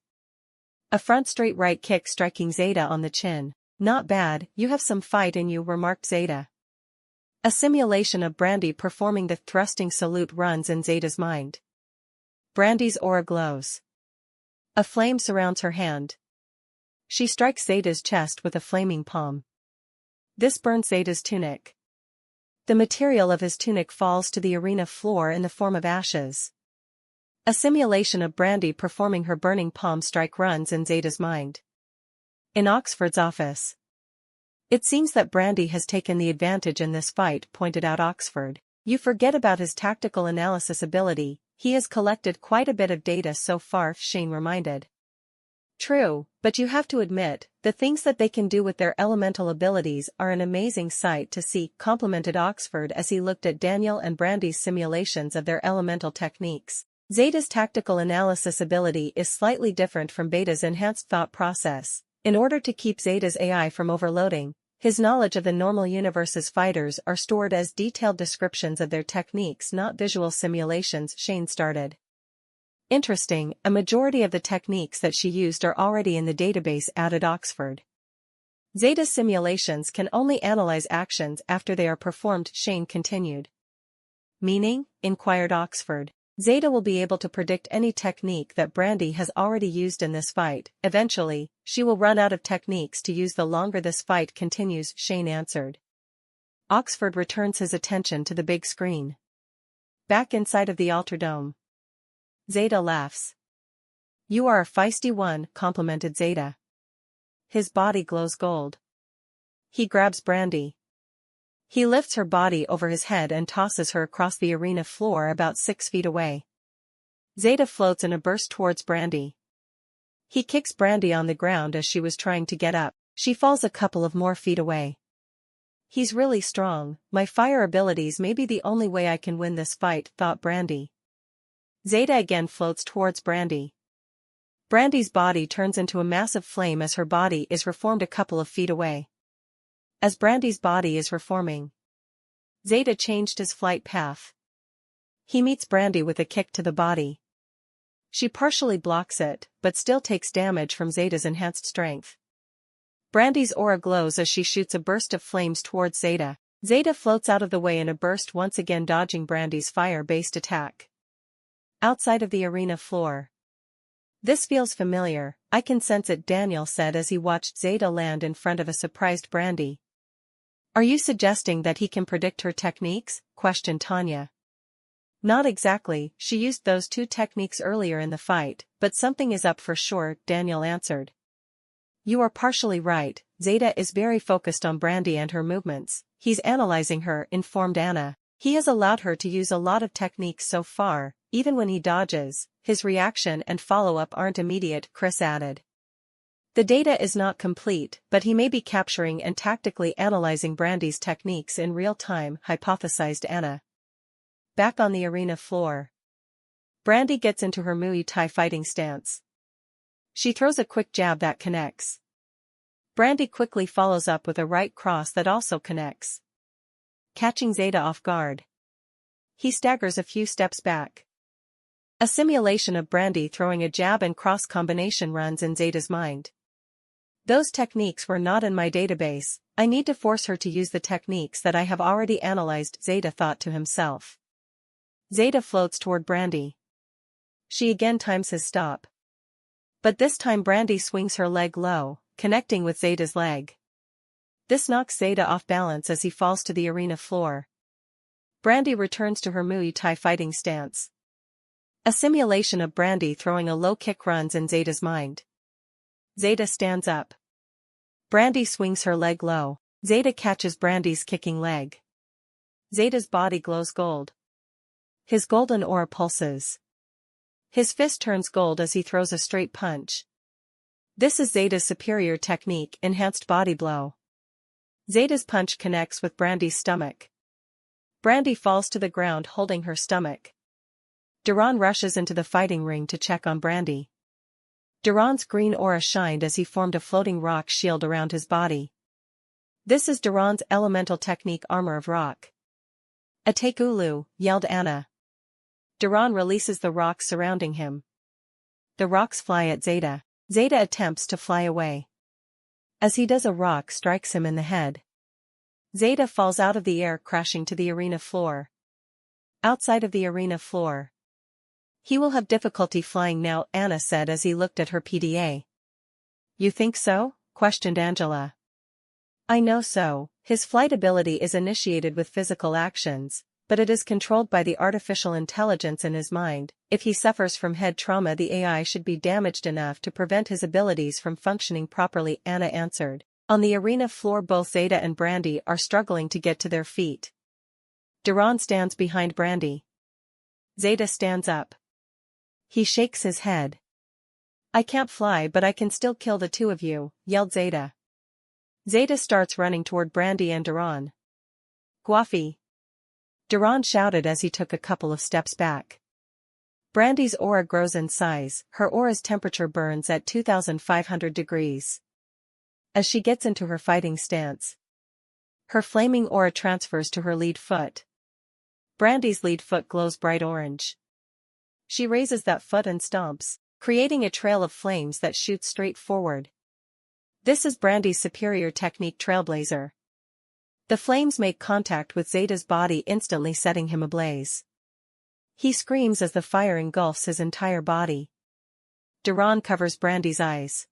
A front straight right kick striking Zeta on the chin. Not bad, you have some fight in you, remarked Zeta. A simulation of Brandy performing the thrusting salute runs in Zeta's mind. Brandy's aura glows. A flame surrounds her hand. She strikes Zeta's chest with a flaming palm. This burns Zeta's tunic. The material of his tunic falls to the arena floor in the form of ashes. A simulation of Brandy performing her burning palm strike runs in Zeta's mind. In Oxford's office. It seems that Brandy has taken the advantage in this fight, pointed out Oxford. You forget about his tactical analysis ability. He has collected quite a bit of data so far, Shane reminded. True, but you have to admit, the things that they can do with their elemental abilities are an amazing sight to see, complimented Oxford as he looked at Daniel and Brandy's simulations of their elemental techniques. Zeta's tactical analysis ability is slightly different from Beta's enhanced thought process. In order to keep Zeta's AI from overloading, his knowledge of the normal universe's fighters are stored as detailed descriptions of their techniques, not visual simulations, Shane started. Interesting, a majority of the techniques that she used are already in the database, added Oxford. Zeta's simulations can only analyze actions after they are performed, Shane continued. Meaning? Inquired Oxford. Zeta will be able to predict any technique that Brandy has already used in this fight. Eventually, she will run out of techniques to use the longer this fight continues, Shane answered. Oxford returns his attention to the big screen. Back inside of the AlterDome. Zeta laughs. You are a feisty one, complimented Zeta. His body glows gold. He grabs Brandy. He lifts her body over his head and tosses her across the arena floor about 6 feet away. Zeta floats in a burst towards Brandy. He kicks Brandy on the ground as she was trying to get up. She falls a couple of more feet away. He's really strong. My fire abilities may be the only way I can win this fight, thought Brandy. Zeta again floats towards Brandy. Brandy's body turns into a massive flame as her body is reformed a couple of feet away. As Brandy's body is reforming, Zeta changed his flight path. He meets Brandy with a kick to the body. She partially blocks it, but still takes damage from Zeta's enhanced strength. Brandy's aura glows as she shoots a burst of flames towards Zeta. Zeta floats out of the way in a burst, once again dodging Brandy's fire-based attack. Outside of the arena floor. This feels familiar, I can sense it, Daniel said as he watched Zeta land in front of a surprised Brandy. Are you suggesting that he can predict her techniques? Questioned Tanya. Not exactly, she used those 2 techniques earlier in the fight, but something is up for sure, Daniel answered. You are partially right, Zeta is very focused on Brandy and her movements. He's analyzing her, informed Anna. He has allowed her to use a lot of techniques so far, even when he dodges, his reaction and follow-up aren't immediate, Chris added. The data is not complete, but he may be capturing and tactically analyzing Brandy's techniques in real time, hypothesized Anna. Back on the arena floor. Brandy gets into her Muay Thai fighting stance. She throws a quick jab that connects. Brandy quickly follows up with a right cross that also connects, catching Zeta off guard. He staggers a few steps back. A simulation of Brandy throwing a jab and cross combination runs in Zeta's mind. Those techniques were not in my database, I need to force her to use the techniques that I have already analyzed, Zeta thought to himself. Zeta floats toward Brandy. She again times his stop. But this time Brandy swings her leg low, connecting with Zeta's leg. This knocks Zeta off balance as he falls to the arena floor. Brandy returns to her Muay Thai fighting stance. A simulation of Brandy throwing a low kick runs in Zeta's mind. Zeta stands up. Brandy swings her leg low. Zeta catches Brandy's kicking leg. Zeta's body glows gold. His golden aura pulses. His fist turns gold as he throws a straight punch. This is Zeta's superior technique, enhanced body blow. Zeta's punch connects with Brandy's stomach. Brandy falls to the ground holding her stomach. Duran rushes into the fighting ring to check on Brandy. Duran's green aura shined as he formed a floating rock shield around his body. This is Duran's elemental technique, armor of rock. Atake Ulu, yelled Anna. Duran releases the rocks surrounding him. The rocks fly at Zeta. Zeta attempts to fly away. As he does, a rock strikes him in the head. Zeta falls out of the air, crashing to the arena floor. Outside of the arena floor. He will have difficulty flying now, Anna said as he looked at her PDA. You think so? Questioned Angela. I know so. His flight ability is initiated with physical actions, but it is controlled by the artificial intelligence in his mind. If he suffers from head trauma, the AI should be damaged enough to prevent his abilities from functioning properly, Anna answered. On the arena floor, both Zeta and Brandy are struggling to get to their feet. Duran stands behind Brandy. Zeta stands up. He shakes his head. I can't fly, but I can still kill the 2 of you, yelled Zeta. Zeta starts running toward Brandy and Duran. Guafi! Duran shouted as he took a couple of steps back. Brandy's aura grows in size, her aura's temperature burns at 2,500 degrees. As she gets into her fighting stance, her flaming aura transfers to her lead foot. Brandy's lead foot glows bright orange. She raises that foot and stomps, creating a trail of flames that shoots straight forward. This is Brandy's superior technique, Trailblazer. The flames make contact with Zeta's body, instantly setting him ablaze. He screams as the fire engulfs his entire body. Duran covers Brandy's eyes.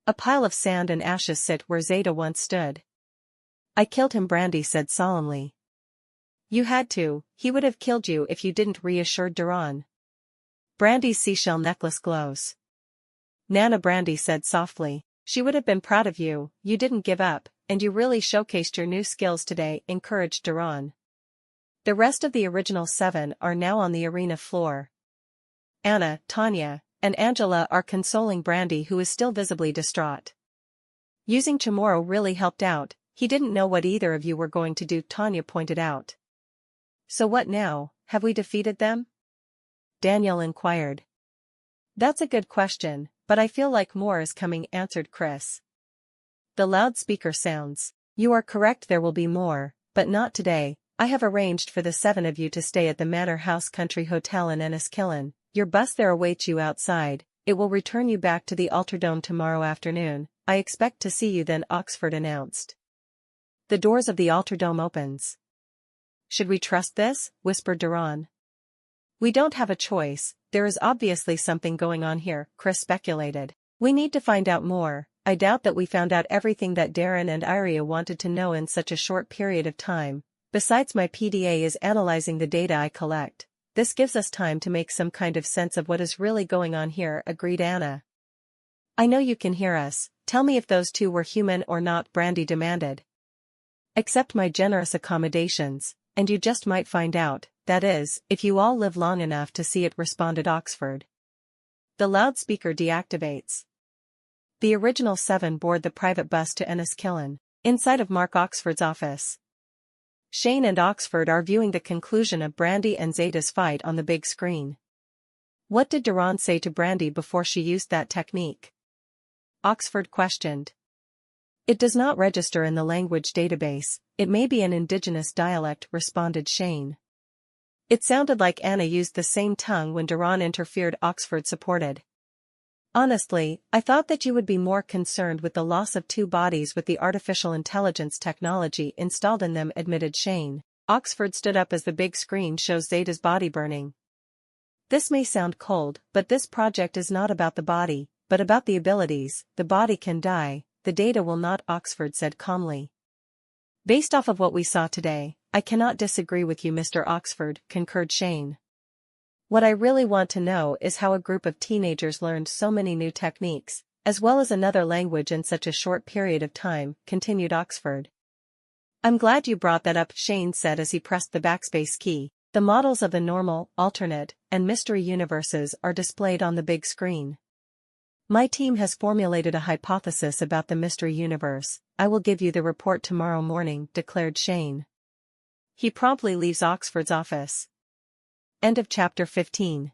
A pile of sand and ashes sit where Zeta once stood. I killed him, Brandy said solemnly. You had to, he would have killed you if you didn't, reassured Duran. Brandy's seashell necklace glows. Nana, Brandy said softly. She would have been proud of you, you didn't give up, and you really showcased your new skills today, encouraged Duran. The rest of the original 7 are now on the arena floor. Anna, Tanya, and Angela are consoling Brandy, who is still visibly distraught. Using Chamorro really helped out, he didn't know what either of you were going to do, Tanya pointed out. So what now, have we defeated them? Daniel inquired. That's a good question, but I feel like more is coming, answered Chris. The loudspeaker sounds. You are correct, there will be more, but not today. I have arranged for the 7 of you to stay at the Manor House Country Hotel in Enniskillen. Your bus there awaits you outside. It will return you back to the AlterDome tomorrow afternoon. I expect to see you then, Oxford announced. The doors of the AlterDome opens. Should we trust this? Whispered Duran. We don't have a choice, there is obviously something going on here, Chris speculated. We need to find out more. I doubt that we found out everything that Darren and Iria wanted to know in such a short period of time. Besides, my PDA is analyzing the data I collect. This gives us time to make some kind of sense of what is really going on here, agreed Anna. I know you can hear us. Tell me if those 2 were human or not, Brandy demanded. Accept my generous accommodations, and you just might find out, that is, if you all live long enough to see it, responded Oxford. The loudspeaker deactivates. The original 7 board the private bus to Enniskillen, inside of Mark Oxford's office. Shane and Oxford are viewing the conclusion of Brandy and Zeta's fight on the big screen. What did Duran say to Brandy before she used that technique? Oxford questioned. It does not register in the language database, it may be an indigenous dialect, responded Shane. It sounded like Anna used the same tongue when Duran interfered, Oxford supported. Honestly, I thought that you would be more concerned with the loss of 2 bodies with the artificial intelligence technology installed in them, admitted Shane. Oxford stood up as the big screen shows Zeta's body burning. This may sound cold, but this project is not about the body, but about the abilities. The body can die, the data will not, Oxford said calmly. Based off of what we saw today, I cannot disagree with you, Mr. Oxford, concurred Shane. What I really want to know is how a group of teenagers learned so many new techniques, as well as another language in such a short period of time, continued Oxford. I'm glad you brought that up, Shane said as he pressed the backspace key. The models of the normal, alternate, and mystery universes are displayed on the big screen. My team has formulated a hypothesis about the mystery universe. I will give you the report tomorrow morning, declared Shane. He promptly leaves Oxford's office. End of chapter 15.